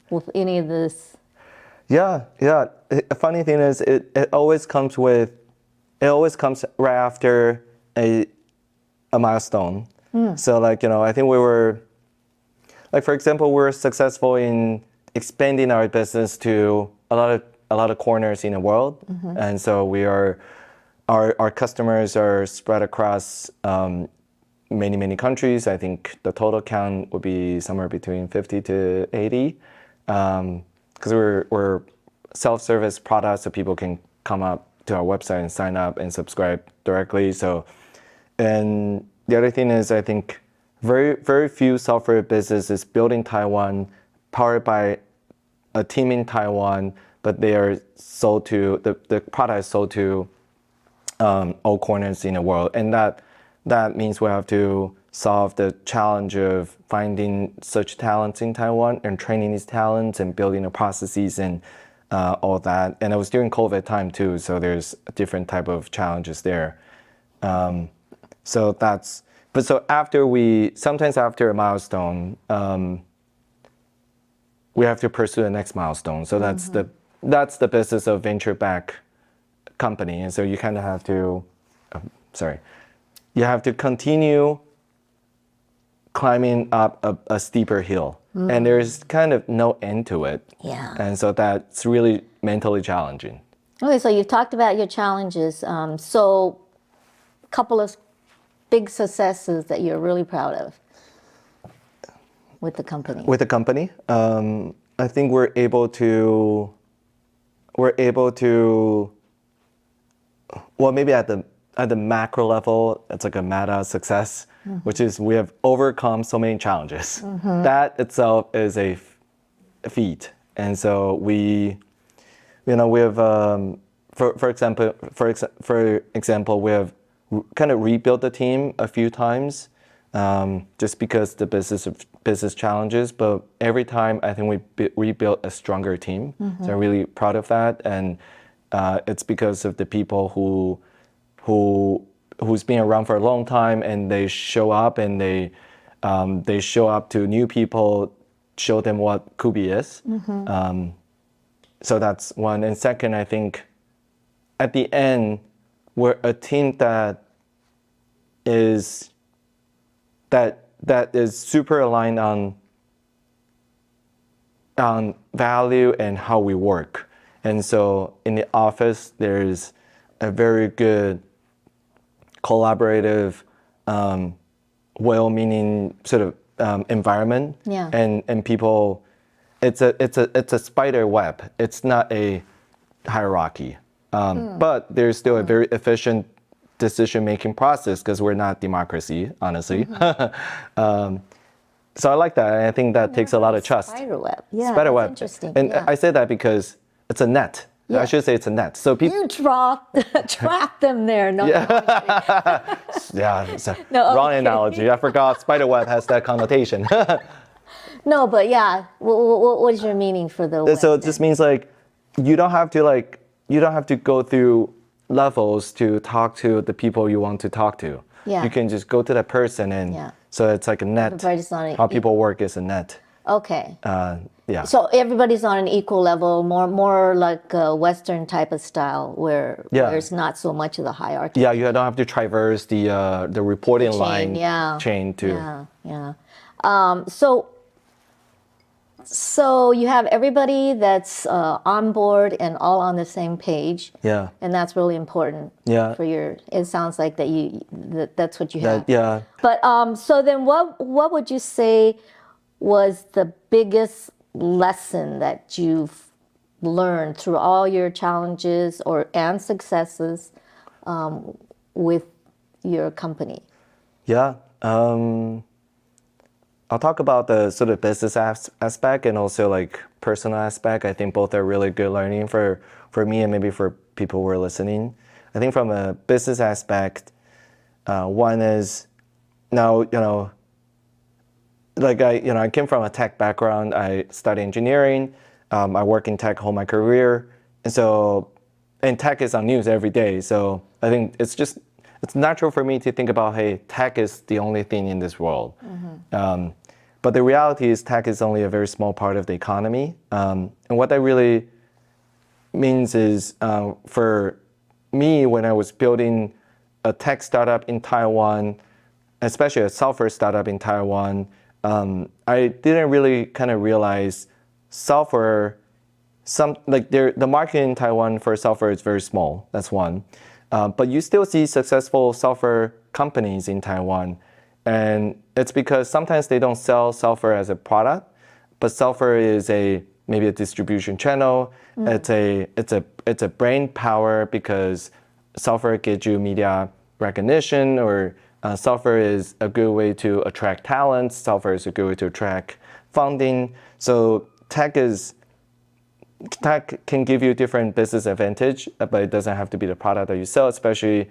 with any of this? Yeah. A funny thing is, it always comes right after a milestone. So I think we were, for example, we were successful in expanding our business to a lot of corners in the world, and so our customers are spread across many countries. I think the total count would be somewhere between 50 to 80. Because we're self-service products, so people can come up to our website and sign up and subscribe directly. So, and the other thing is, I think very few software businesses built in Taiwan, powered by a team in Taiwan, but they are sold to the product is sold to all corners in the world, and that means we have to solve the challenge of finding such talents in Taiwan and training these talents and building the processes and all that. And it was during COVID time too, so there's a different type of challenges there. So sometimes after a milestone, we have to pursue the next milestone. So that's the business of venture-backed company. And so you kind of have to, you have to continue climbing up a steeper hill, and there's kind of no end to it. Yeah. And so that's really mentally challenging. Okay, so you've talked about your challenges. So a couple of big successes that you're really proud of with the company. With the company, I think we're able to, well, maybe at the macro level, it's like a meta success, which is we have overcome so many challenges. That itself is a feat. And so we have, for example, we have kind of rebuilt the team a few times, just because the business challenges. But every time, I think we rebuilt a stronger team. So I'm really proud of that. And it's because of the people who's been around for a long time, and they show up and they show up to new people, show them what Cooby is. So that's one. And second, I think at the end, we're a team that is super aligned on value and how we work. And so in the office, there's a very good collaborative, well-meaning sort of environment. Yeah. And people, it's a spider web. It's not a hierarchy. But there's still a very efficient decision-making process, because we're not democracy, honestly. So I like that. And I think that takes a lot of trust. Spider web. Yeah, Spider web. Interesting. And I say that because it's a net. Yeah. I should say it's a net. So people. You trap them there. No. Yeah, it's a wrong analogy. I forgot spider web has that connotation. No, but yeah. What is your meaning for the web? So it just means you don't have to go through levels to talk to the people you want to talk to. Yeah. You can just go to that person, and so it's like a net. How people work is a net. Okay. Yeah. So everybody's on an equal level, more like a Western type of style where Yeah. there's not so much of the hierarchy. Yeah, you don't have to traverse the reporting line Yeah. chain too. Yeah, yeah. So you have everybody that's on board and all on the same page. Yeah. And that's really important Yeah. for your, it sounds like that's what you have. Yeah. But so then what would you say was the biggest lesson that you've learned through all your challenges and successes with your company? Yeah. I'll talk about the sort of business aspect and also like personal aspect. I think both are really good learning for me and maybe for people who are listening. I think from a business aspect, one is now, like I came from a tech background. I studied engineering. I work in tech all my career. And tech is on news every day. So I think it's natural for me to think about, hey, tech is the only thing in this world. But the reality is tech is only a very small part of the economy. And what that really means is for me, when I was building a tech startup in Taiwan, especially a software startup in Taiwan, I didn't really kind of realize software, the market in Taiwan for software is very small. That's one. But you still see successful software companies in Taiwan. And it's because sometimes they don't sell software as a product, but software is maybe a distribution channel. It's a brain power because software gives you media recognition, or software is a good way to attract talents. Software is a good way to attract funding. So tech can give you different business advantage, but it doesn't have to be the product that you sell, especially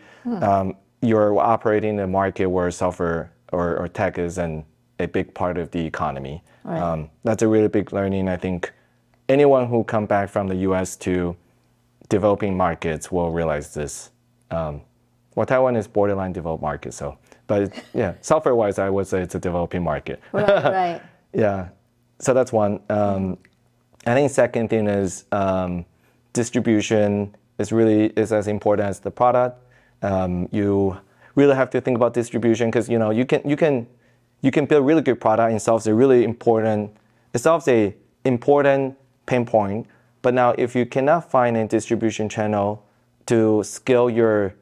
you're operating in a market where software or tech is a big part of the economy. Right. That's a really big learning. I think anyone who come back from the US to developing markets will realize this. Well, Taiwan is borderline developed market, but yeah, software-wise, I would say it's a developing market. Right. Yeah, so that's one. I think second thing is distribution is as important as the product. You really have to think about distribution because you can build a really good product and it solves a important pain point. But now if you cannot find a distribution channel to scale your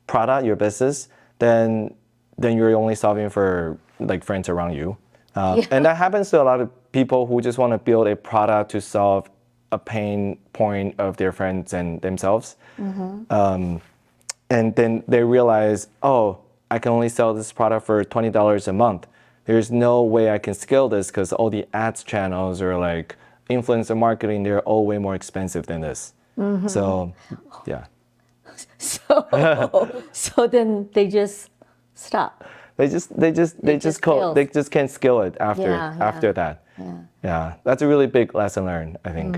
product, your business, then you're only solving for like friends around you. And that happens to a lot of people who just want to build a product to solve a pain point of their friends and themselves. And then they realize, oh, I can only sell this product for $20 a month. There's no way I can scale this because all the ads channels or like influencer marketing, they're all way more expensive than this. So, yeah. So then they just stop. They just can't scale it after that. Yeah, that's a really big lesson learned, I think.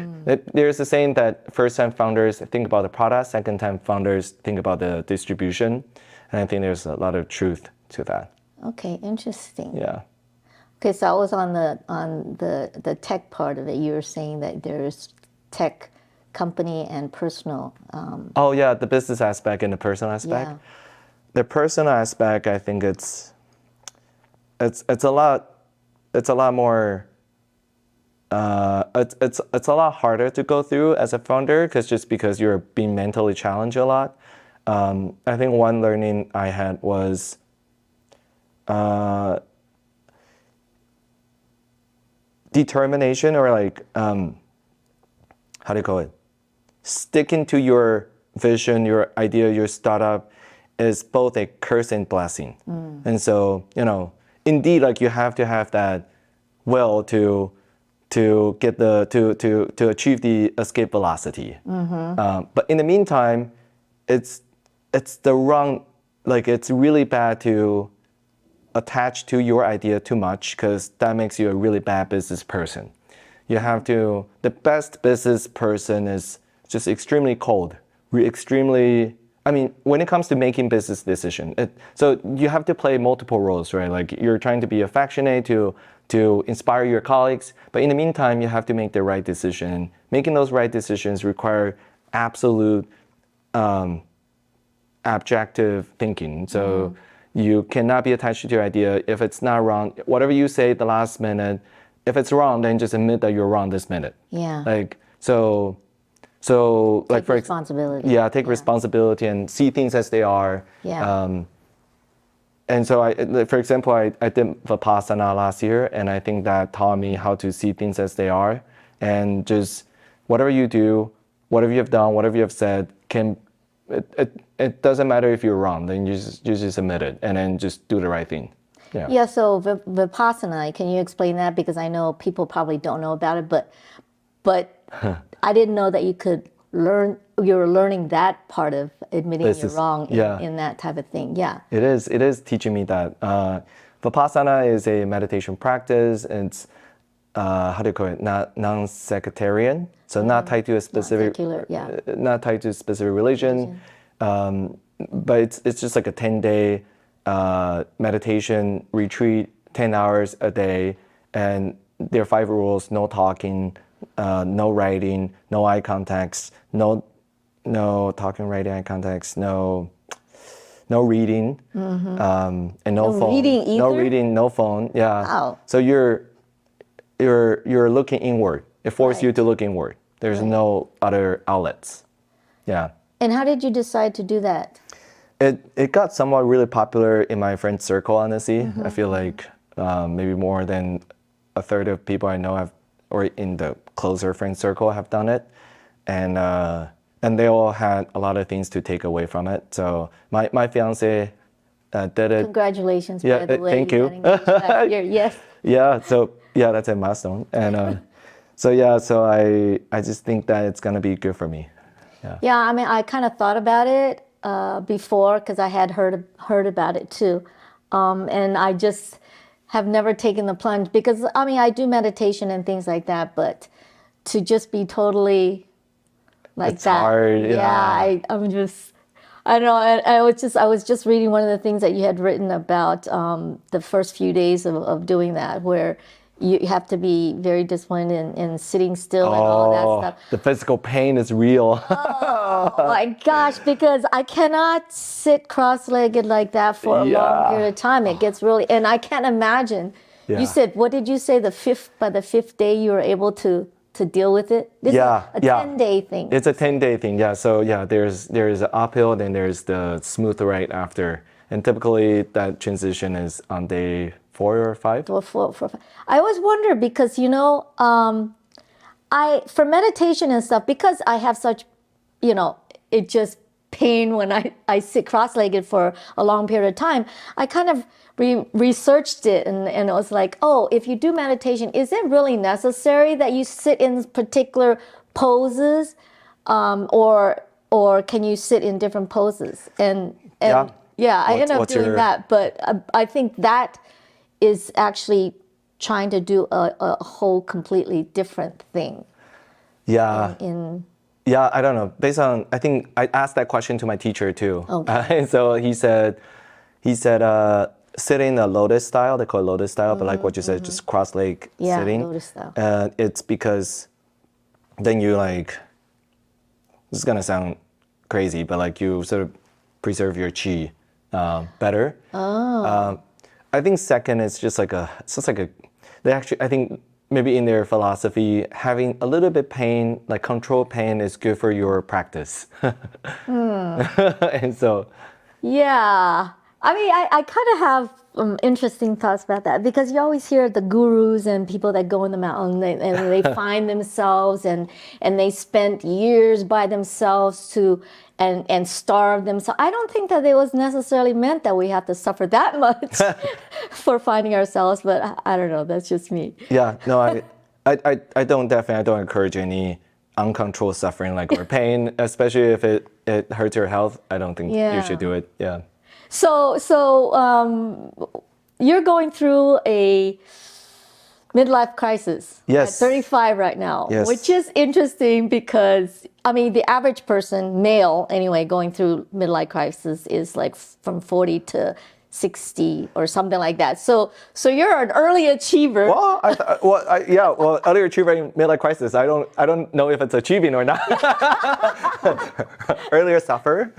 There's a saying that first-time founders think about the product, second-time founders think about the distribution, and I think there's a lot of truth to that. Okay, interesting. Yeah. Okay, so I was on the tech part of it. You were saying that there's tech, company, and personal. Oh yeah, the business aspect and the personal aspect. Yeah. The personal aspect, I think it's a lot more. It's a lot harder to go through as a founder because you're being mentally challenged a lot. I think one learning I had was determination, or like how do you call it? Sticking to your vision, your idea, your startup is both a curse and blessing. And so, indeed, like you have to have that will to get to achieve the escape velocity. But in the meantime, it's really bad to attach to your idea too much because that makes you a really bad business person. The best business person is just extremely cold, extremely I mean, when it comes to making business decision, so you have to play multiple roles, right? Like you're trying to be affectionate to inspire your colleagues, but in the meantime, you have to make the right decision. Making those right decisions require absolute objective thinking. So you cannot be attached to your idea. If it's not wrong, whatever you say at the last minute, if it's wrong, then just admit that you're wrong this minute. Yeah. Like so like Take responsibility. Yeah, take responsibility and see things as they are. Yeah. And so for example, I did Vipassana last year, and I think that taught me how to see things as they are, and just whatever you do, whatever you have done, whatever you have said, it doesn't matter if you're wrong, then you just admit it, and then just do the right thing. Yeah. Yeah, so Vipassana, can you explain that? Because I know people probably don't know about it, but I didn't know that you were learning that part of admitting you're wrong in that type of thing. Yeah. It is teaching me that. Vipassana is a meditation practice. It's, how do you call it, non-sectarian. So not tied to a specific, not tied to a specific religion. But it's just like a 10-day meditation retreat, 10 hours a day. And there are 5 rules: no talking, no writing, no eye contacts, no talking, writing, eye contacts, no reading, and no phone. Reading either? No reading, no phone. Yeah. Wow. So you're looking inward. It forces you to look inward. There's no other outlets. Yeah. And how did you decide to do that? It got somewhat really popular in my friend circle, honestly. I feel like maybe more than a third of people I know or in the closer friend circle have done it. And they all had a lot of things to take away from it. So my fiance did it. Congratulations, by the way. Thank you. Yes. Yeah, so that's a milestone. And so I just think that it's gonna be good for me. Yeah, I mean, I kind of thought about it before because I had heard about it too. And I just have never taken the plunge because, I mean, I do meditation and things like that, but to just be totally like it's that. Hard, yeah. I'm just, I don't know. I was just reading one of the things that you had written about the first few days of doing that, where you have to be very disciplined in sitting still and all of that stuff. The physical pain is real. Oh my gosh, because I cannot sit cross-legged like that for a long period of time. It gets really, and I can't imagine. Yeah. You said, what did you say? By the fifth day you were able to deal with it? This is a 10-day thing. It's a 10-day thing, yeah. So there's an uphill, then there's the smooth right after. And typically that transition is on day 4 or 5. 4, 5. I always wonder because, for meditation and stuff, because I have such, it just pain when I sit cross-legged for a long period of time, I kind of researched it and it was like, oh, if you do meditation, is it really necessary that you sit in particular poses, or can you sit in different poses? And I ended up doing that, but I think that is actually trying to do a whole completely different thing. Yeah. Yeah, I don't know. I think I asked that question to my teacher too. Okay. And so he said, sit in a lotus style. They call it lotus style, but like what you said, just cross-leg sitting. Yeah, lotus style. It's because then you this is gonna sound crazy, but like you sort of preserve your chi better. Oh. I think second is just I think maybe in their philosophy, having a little bit pain, like control pain, is good for your practice. And so. Yeah. I mean, I kind of have interesting thoughts about that because you always hear the gurus and people that go in the mountain and they find themselves and they spent years by themselves and starve themselves. I don't think that it was necessarily meant that we have to suffer that much for finding ourselves, but I don't know. That's just me. Yeah, no, I don't encourage any uncontrolled suffering or pain, especially if it hurts your health. I don't think you should do it. Yeah. So you're going through a midlife crisis. Yes. At 35 right now, Yes. which is interesting because, I mean, the average person, male anyway, going through midlife crisis is like from 40 to 60 or something like that. So you're an early achiever. Well, early achiever in midlife crisis. I don't know if it's achieving or not. Earlier suffer.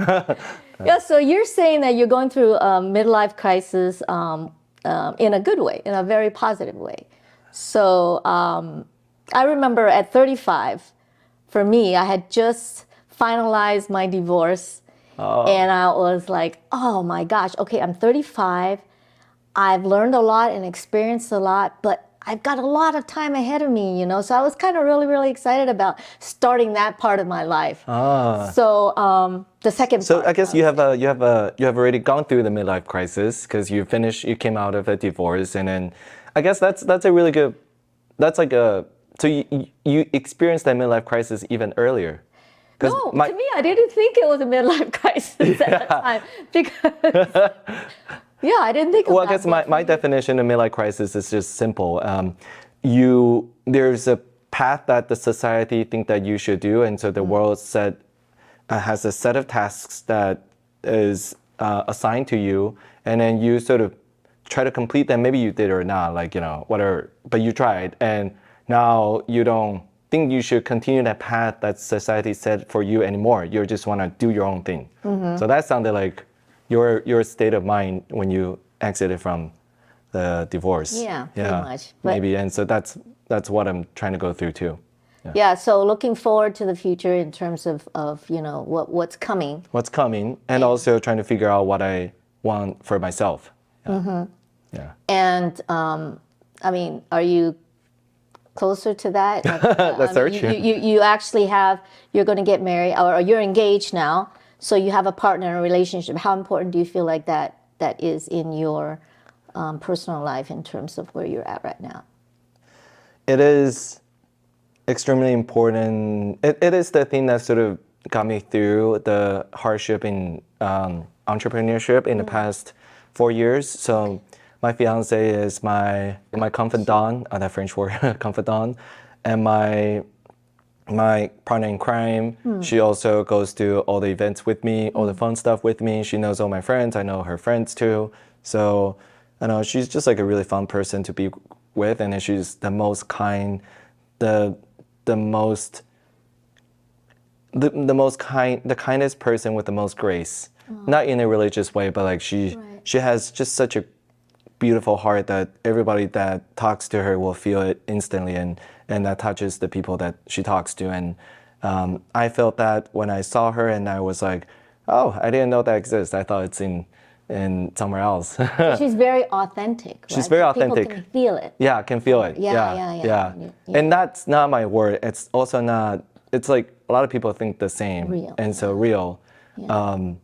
Yeah, so you're saying that you're going through a midlife crisis in a good way, in a very positive way. So I remember at 35, for me, I had just finalized my divorce. And I was like, oh my gosh, okay, I'm 35. I've learned a lot and experienced a lot, but I've got a lot of time ahead of me, you know? So I was kind of really, really excited about starting that part of my life. So the second part. So I guess you have already gone through the midlife crisis because you came out of a divorce, and then I guess that's a really good, so you experienced that midlife crisis even earlier. No, to me, I didn't think it was a midlife crisis at the time because, yeah, I didn't think of that. Well, I guess my definition of midlife crisis is just simple. There's a path that the society think that you should do, and so the world has a set of tasks that is assigned to you, and then you sort of try to complete them. Maybe you did or not, like, you know, whatever, but you tried, and now you don't think you should continue that path that society set for you anymore. You just want to do your own thing. So that sounded like your state of mind when you exited from the divorce. Yeah, pretty much. But Maybe, and so that's what I'm trying to go through too. yeah, so looking forward to the future in terms of you know, what's coming. What's coming, and also trying to figure out what I want for myself. Yeah. And I mean, are you closer to that? The search. You actually you're going to get married, or you're engaged now, so you have a partner in a relationship. How important do you feel like that is in your personal life in terms of where you're at right now? It is extremely important. It is the thing that sort of got me through the hardship in entrepreneurship in the past 4 years. So my fiance is my confidant, that French word, confidant, and my partner in crime. She also goes to all the events with me, all the fun stuff with me. She knows all my friends. I know her friends too. So I know she's just like a really fun person to be with, and then she's the most kind, the kindest person with the most grace. Not in a religious way, but like she has just such a beautiful heart that everybody that talks to her will feel it instantly, and that touches the people that she talks to. And I felt that when I saw her, and I was like, oh, I didn't know that exists. I thought it's in somewhere else. She's very authentic. Right? She's very authentic. People can feel it. Yeah, can feel it. Yeah. And that's not my word. It's also not. It's like a lot of people think the same. Real. And so real. Yeah.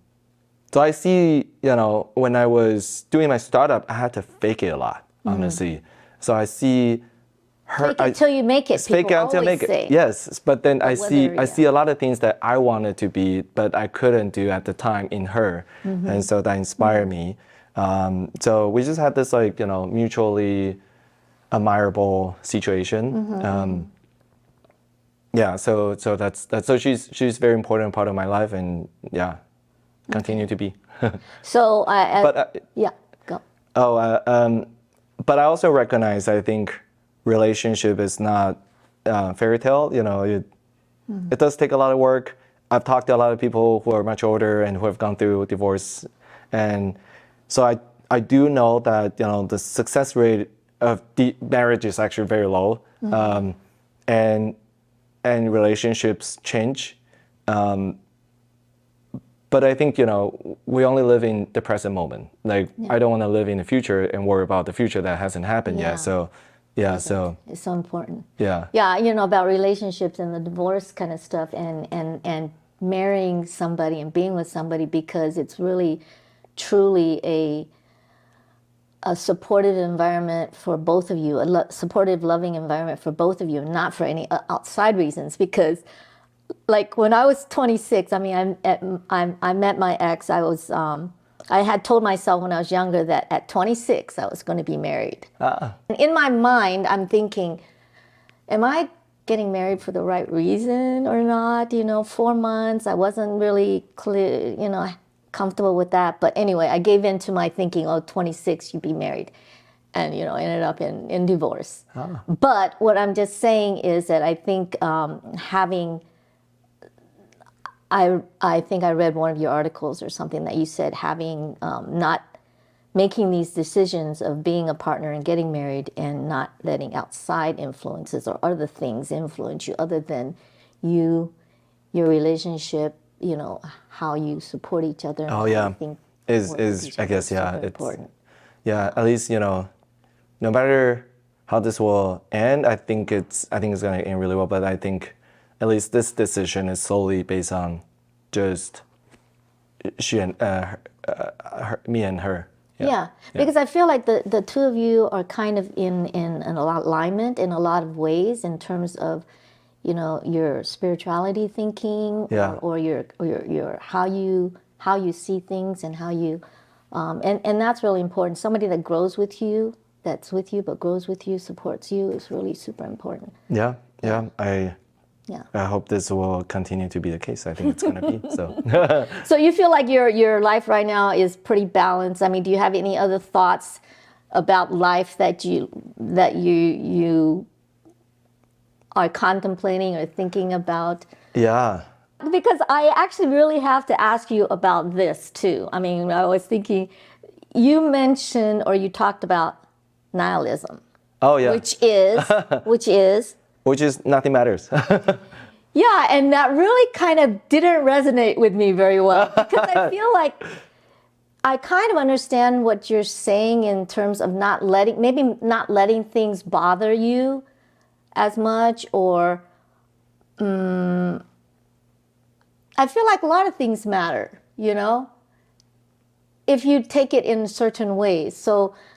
So I see, you know, when I was doing my startup, I had to fake it a lot, honestly. So I see her. Fake it till you make it. Fake it until make say. it. Yes, but then I see a lot of things that I wanted to be, but I couldn't do at the time in her, and so that inspired me. So we just had this, like, you know, mutually admirable situation. Yeah, so that's so she's very important part of my life, and yeah, continue to be. So But yeah, go. But I also recognize, I think relationship is not fairy tale. You know, it does take a lot of work. I've talked to a lot of people who are much older and who have gone through divorce, and so I do know that, you know, the success rate of marriage is actually very low, and relationships change. But I think, you know, we only live in the present moment. Like, I don't want to live in the future and worry about the future that hasn't happened yet. So, yeah, so. It's so important. Yeah. Yeah, you know, about relationships and the divorce kind of stuff, and marrying somebody and being with somebody, because it's really, truly a supportive environment for both of you, supportive, loving environment for both of you, not for any outside reasons. Because, like, when I was 26, I mean, I met my ex. I was I had told myself when I was younger that at 26 I was going to be married. And in my mind, I'm thinking, am I getting married for the right reason or not? 4 months, I wasn't really clear, comfortable with that. But anyway, I gave in to my thinking, 26, you'd be married. And, ended up in divorce. But what I'm just saying is that I think I think I read one of your articles or something that you said having not making these decisions of being a partner and getting married and not letting outside influences or other things influence you other than your relationship, how you support each other. And Oh how yeah, you think is I guess yeah, super it's important. yeah. At least no matter how this will end, I think it's gonna end really well. But I think at least this decision is solely based on just she and me and her. Yeah, because I feel like the two of you are kind of in a lot of alignment in a lot of ways in terms of, your spirituality thinking Yeah. or your how you see things and how you and that's really important. Somebody that grows with you, that's with you but grows with you, supports you is really super important. Yeah. Yeah. I hope this will continue to be the case. I think it's gonna be so. So you feel like your life right now is pretty balanced. I mean, do you have any other thoughts about life that you are contemplating or thinking about? Yeah. Because I actually really have to ask you about this too. I mean, I was thinking, you mentioned or you talked about nihilism, Oh yeah. which is nothing matters. yeah, and that really kind of didn't resonate with me very well because I feel like I kind of understand what you're saying in terms of not letting things bother you as much, or I feel like a lot of things matter, if you take it in certain ways.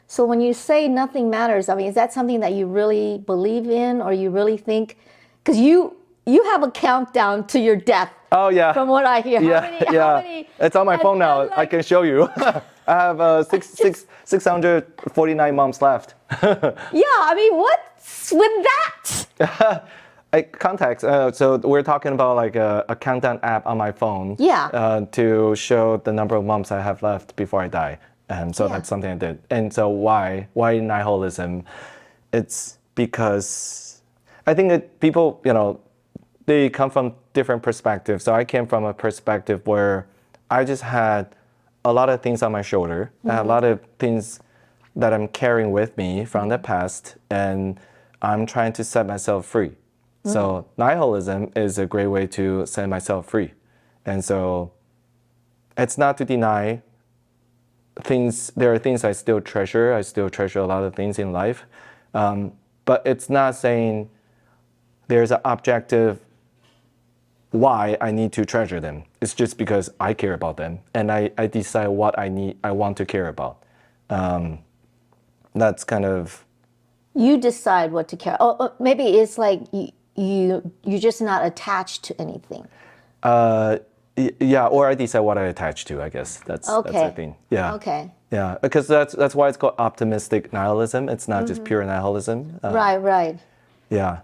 So when you say nothing matters, I mean, is that something that you really believe in, or you really think? Because you have a countdown to your death. Oh yeah. From what I hear. Yeah. How many? It's on my phone now. like, I can show you. I have 649 months left. Yeah, I mean, what's with that? Contacts. So we're talking about like a countdown app on my phone. Yeah. To show the number of months I have left before I die. And so Yeah. that's something I did. And so why nihilism? It's because I think that people, they come from different perspectives. So I came from a perspective where I just had a lot of things on my shoulder. I had a lot of things that I'm carrying with me from the past, and I'm trying to set myself free. So nihilism is a great way to set myself free. And so it's not to deny things. There are things I still treasure. I still treasure a lot of things in life. But it's not saying there's an objective why I need to treasure them. It's just because I care about them, and I decide what I want to care about. That's kind of... You decide what to care. Oh, maybe it's like you're just not attached to anything. Yeah, or I decide what I attach to, I guess. That's the thing. Yeah. Okay. Yeah, because that's why it's called optimistic nihilism. It's not just pure nihilism. Right. Yeah.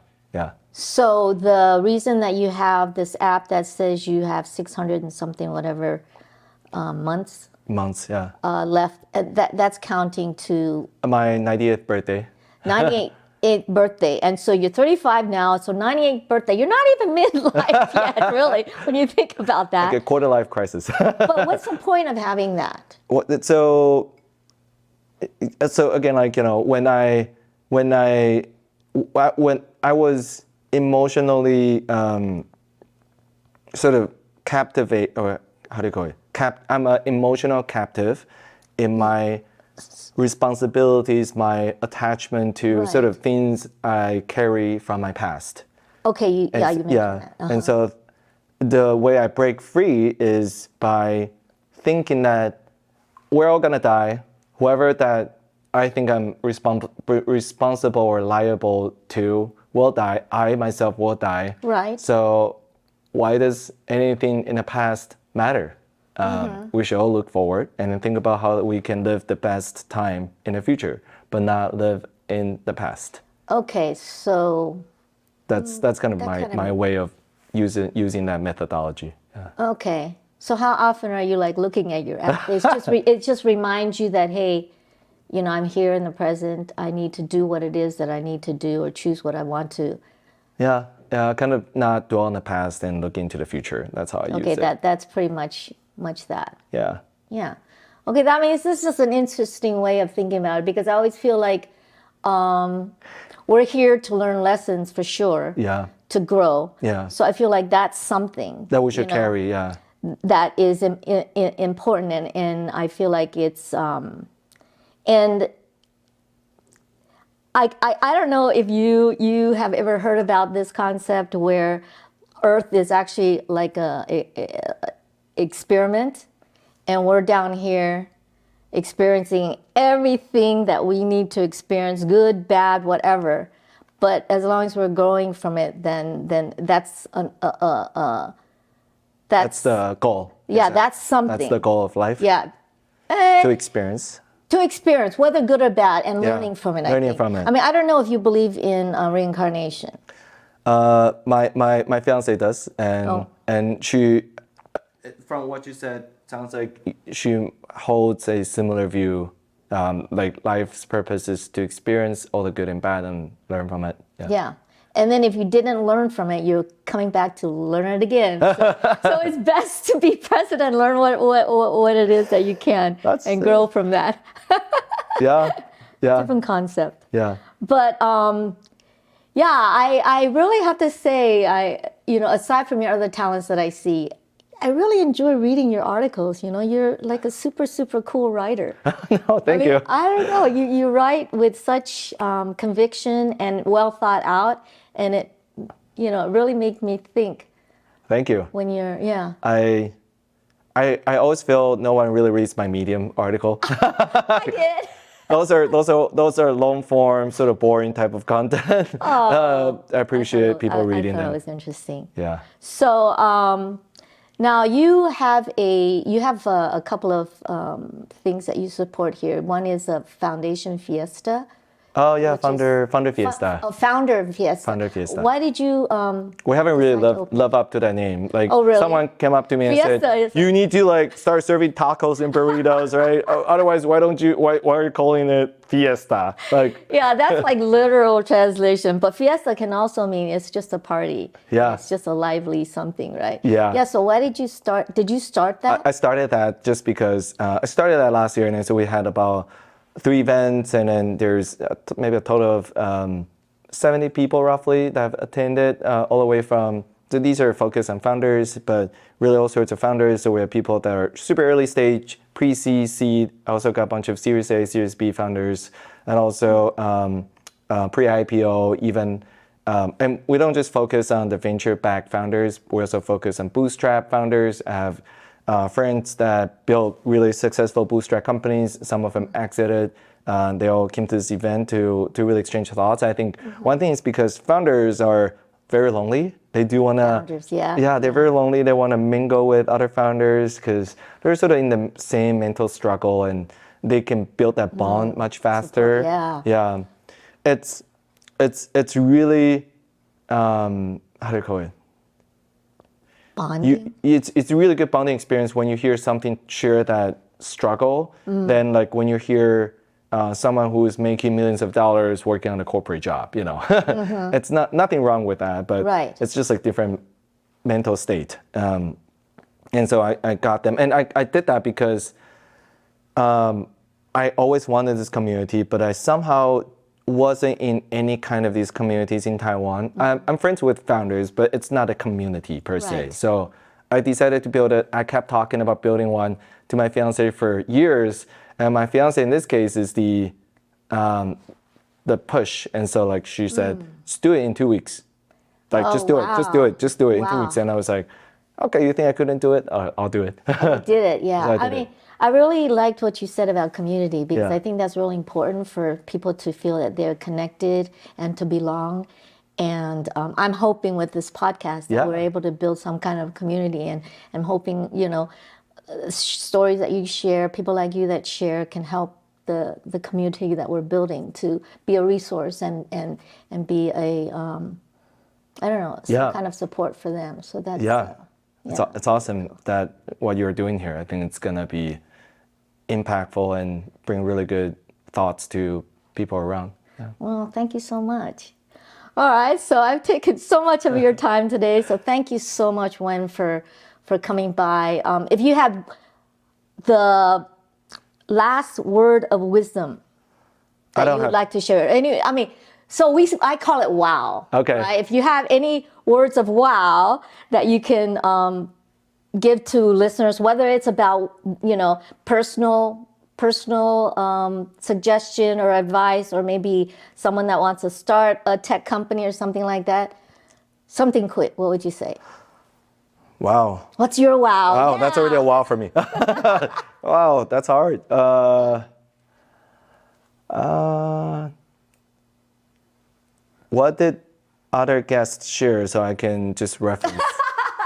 So the reason that you have this app that says you have 600 and something whatever months Yeah. left, that's counting to My 90th birthday. 98th birthday. And so you're 35 now, so 98th birthday. You're not even midlife yet, really, when you think about that. Like a quarter life crisis. But what's the point of having that? So again, like, when I was emotionally sort of captivate, or how do you call it? I'm an emotional captive in my responsibilities, my attachment to sort of things I carry from my past. Okay, you mentioned that. And so the way I break free is by thinking that we're all gonna die. Whoever that I think I'm responsible or liable to will die. I myself will die. Right. So why does anything in the past matter? We should all look forward and then think about how we can live the best time in the future, but not live in the past. Okay, so That's kind of my way of using that methodology. Yeah. okay. So how often are you like looking at your app? It just reminds you that, hey, I'm here in the present. I need to do what it is that I need to do or choose what I want to. Yeah, kind of not dwell on the past and look into the future. That's how I use it. Okay, that's pretty much that. Yeah. Yeah. Okay, that means this is just an interesting way of thinking about it because I always feel like we're here to learn lessons for sure. Yeah. To grow. Yeah. So I feel like that's something that we should carry. Yeah. That is important, and I feel like it's and I don't know if you have ever heard about this concept where Earth is actually like a experiment, and we're down here experiencing everything that we need to experience, good, bad, whatever. But as long as we're growing from it, then that's that's the goal. Yeah, that's something. That's the goal of life. Yeah. To experience. To experience, whether good or bad, and learning from it. Learning from it. I mean, I don't know if you believe in reincarnation. My fiance does, and she, from what you said, sounds like she holds a similar view. Like life's purpose is to experience all the good and bad and learn from it. Yeah. And then if you didn't learn from it, you're coming back to learn it again. So it's best to be present and learn what it is that you can and grow from that. Yeah. Different concept. Yeah. But I really have to say, aside from your other talents that I see, I really enjoy reading your articles. You're like a super, super cool writer. No, thank you. I don't know. You write with such conviction and well thought out, and it really makes me think. Thank you. When you're, yeah. I always feel no one really reads my Medium article. I did. Those are long form, sort of boring type of content. I appreciate people reading them. I thought it was interesting. Yeah. So now you have a couple of things that you support here. One is a Foundation Fiesta. Oh yeah, Founder Fiesta. Founder Fiesta. Founder Fiesta. Why did you? We haven't really lived up to that name. Like really? Someone came up to me and Fiesta said, "You need to like start serving tacos and burritos, right? Otherwise, why are you calling it Fiesta?" Like yeah, that's like literal translation. But Fiesta can also mean it's just a party. Yeah. It's just a lively something, right? Yeah. Yeah. So why did you start? Did you start that? I started that just because I started that last year, and then so we had about 3 events, and then there's maybe a total of 70 people roughly that have attended, all the way from, so these are focused on founders, but really all sorts of founders. So we have people that are super early stage, pre-seed, seed. I also got a bunch of Series A, Series B founders, and also pre-IPO even. And we don't just focus on the venture-backed founders. We also focus on bootstrap founders. I have friends that built really successful bootstrap companies. Some of them exited. They all came to this event to really exchange thoughts. I think one thing is because founders are very lonely. They do want to, they're very lonely. They want to mingle with other founders because they're sort of in the same mental struggle, and they can build that bond much faster. Yeah. It's really, how do you call it? Bonding? It's a really good bonding experience when you hear something share that struggle. Then like when you hear someone who is making millions of dollars working on a corporate job, it's nothing wrong with that, but it's just like different mental state. And so I got them, and I did that because I always wanted this community, but I somehow wasn't in any kind of these communities in Taiwan. I'm friends with founders, but it's not a community per se. So I decided to build it. I kept talking about building one to my fiance for years, and my fiance in this case is the push. And so like she said, just do it in 2 weeks. Like just do it in 2 weeks. And I was like, okay, you think I couldn't do it? I'll do it. You did it, yeah. I mean, I really liked what you said about community because I think that's really important for people to feel that they're connected and to belong. And I'm hoping with this podcast that we're able to build some kind of community, and I'm hoping, stories that you share, people like you that share, can help the community that we're building to be a resource and be a I don't know, some kind of support for them. So that's it's awesome that what you're doing here. I think it's gonna be impactful and bring really good thoughts to people around. Yeah. Well, thank you so much. All right, so I've taken so much of your time today. So thank you so much, Wen, for coming by. If you have the last word of wisdom that you would like to share, I call it wow. Okay. Right? If you have any words of wow that you can give to listeners, whether it's about personal suggestion or advice, or maybe someone that wants to start a tech company or something like that, something quick, what would you say? Wow. What's your wow? Wow, that's already a wow for me. Wow, that's hard. What did other guests share so I can just reference?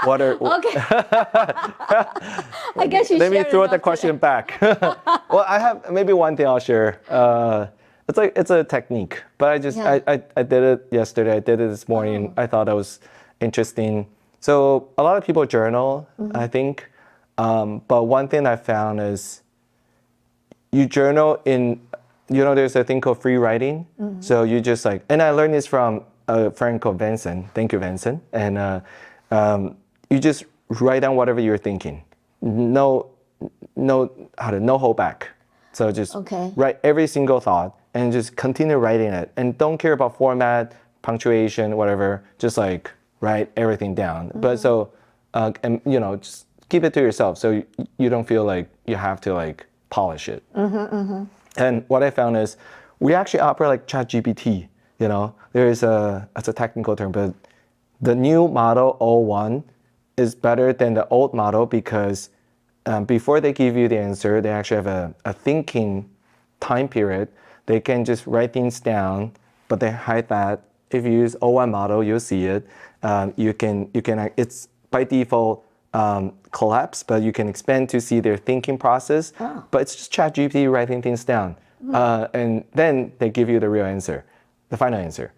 Okay. I guess you Let me shared throw the enough question back. Well, I have maybe one thing I'll share. It's a technique, but I did it yesterday. I did it this morning. I thought that was interesting. So a lot of people journal, I think. But one thing I found is you journal in, there's a thing called free writing. So you just and I learned this from a friend called Vincent. Thank you, Vincent. And you just write down whatever you're thinking. No hold back. So just write every single thought and just continue writing it. And don't care about format, punctuation, whatever. Just write everything down. But so, just keep it to yourself so you don't feel like you have to polish it. And what I found is we actually operate like ChatGPT. It's a technical term, but the new model O1 is better than the old model because before they give you the answer, they actually have a thinking time period. They can just write things down, but they hide that. If you use O1 model, you'll see it. You can it's by default collapse, but you can expand to see their thinking process. But it's just ChatGPT writing things down. And then they give you the real answer, the final answer.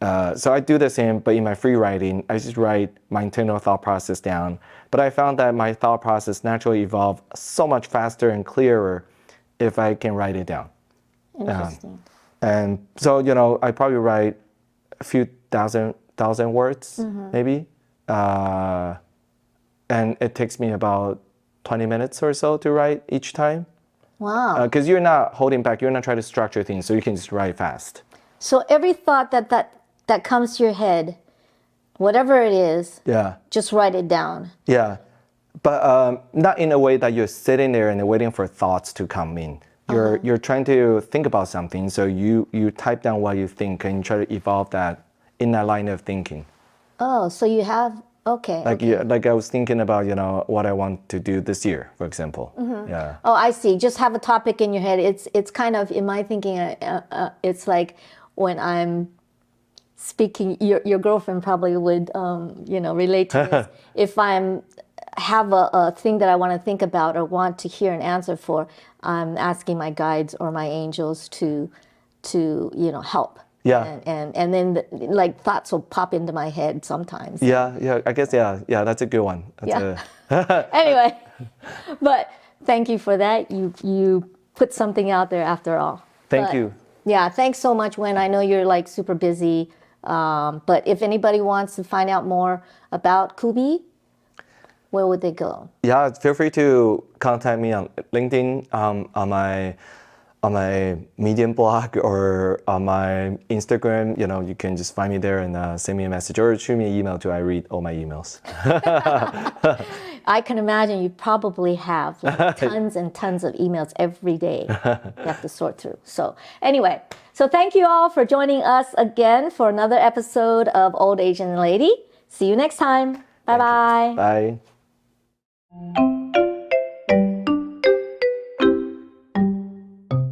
So I do the same, but in my free writing, I just write my internal thought process down. But I found that my thought process naturally evolved so much faster and clearer if I can write it down. Interesting. And so, I probably write a few thousand words, maybe. And it takes me about 20 minutes or so to write each time. Wow. Because you're not holding back, you're not trying to structure things, so you can just write fast. So every thought that comes to your head, whatever it is, just write it down. Yeah, but not in a way that you're sitting there and waiting for thoughts to come in. You're trying to think about something, so you type down what you think and you try to evolve that in that line of thinking. Oh, so you have, okay. Like I was thinking about, what I want to do this year, for example. Yeah. Oh, I see. Just have a topic in your head. It's kind of, in my thinking, it's like when I'm speaking, your girlfriend probably would, relate to this. If have a thing that I want to think about or want to hear an answer for, I'm asking my guides or my angels to help. Yeah. And then thoughts will pop into my head sometimes. Yeah. I guess that's a good one. Anyway, but thank you for that. You put something out there after all. Thank you. Yeah, thanks so much, Wen. I know you're super busy, but if anybody wants to find out more about Cooby, where would they go? Yeah, feel free to contact me on LinkedIn, on my Medium blog, or on my Instagram. You can just find me there and send me a message or shoot me an email too. I read all my emails. I can imagine you probably have tons and tons of emails every day you have to sort through. So anyway, thank you all for joining us again for another episode of Old Asian Lady. See you next time. Bye-bye. Bye.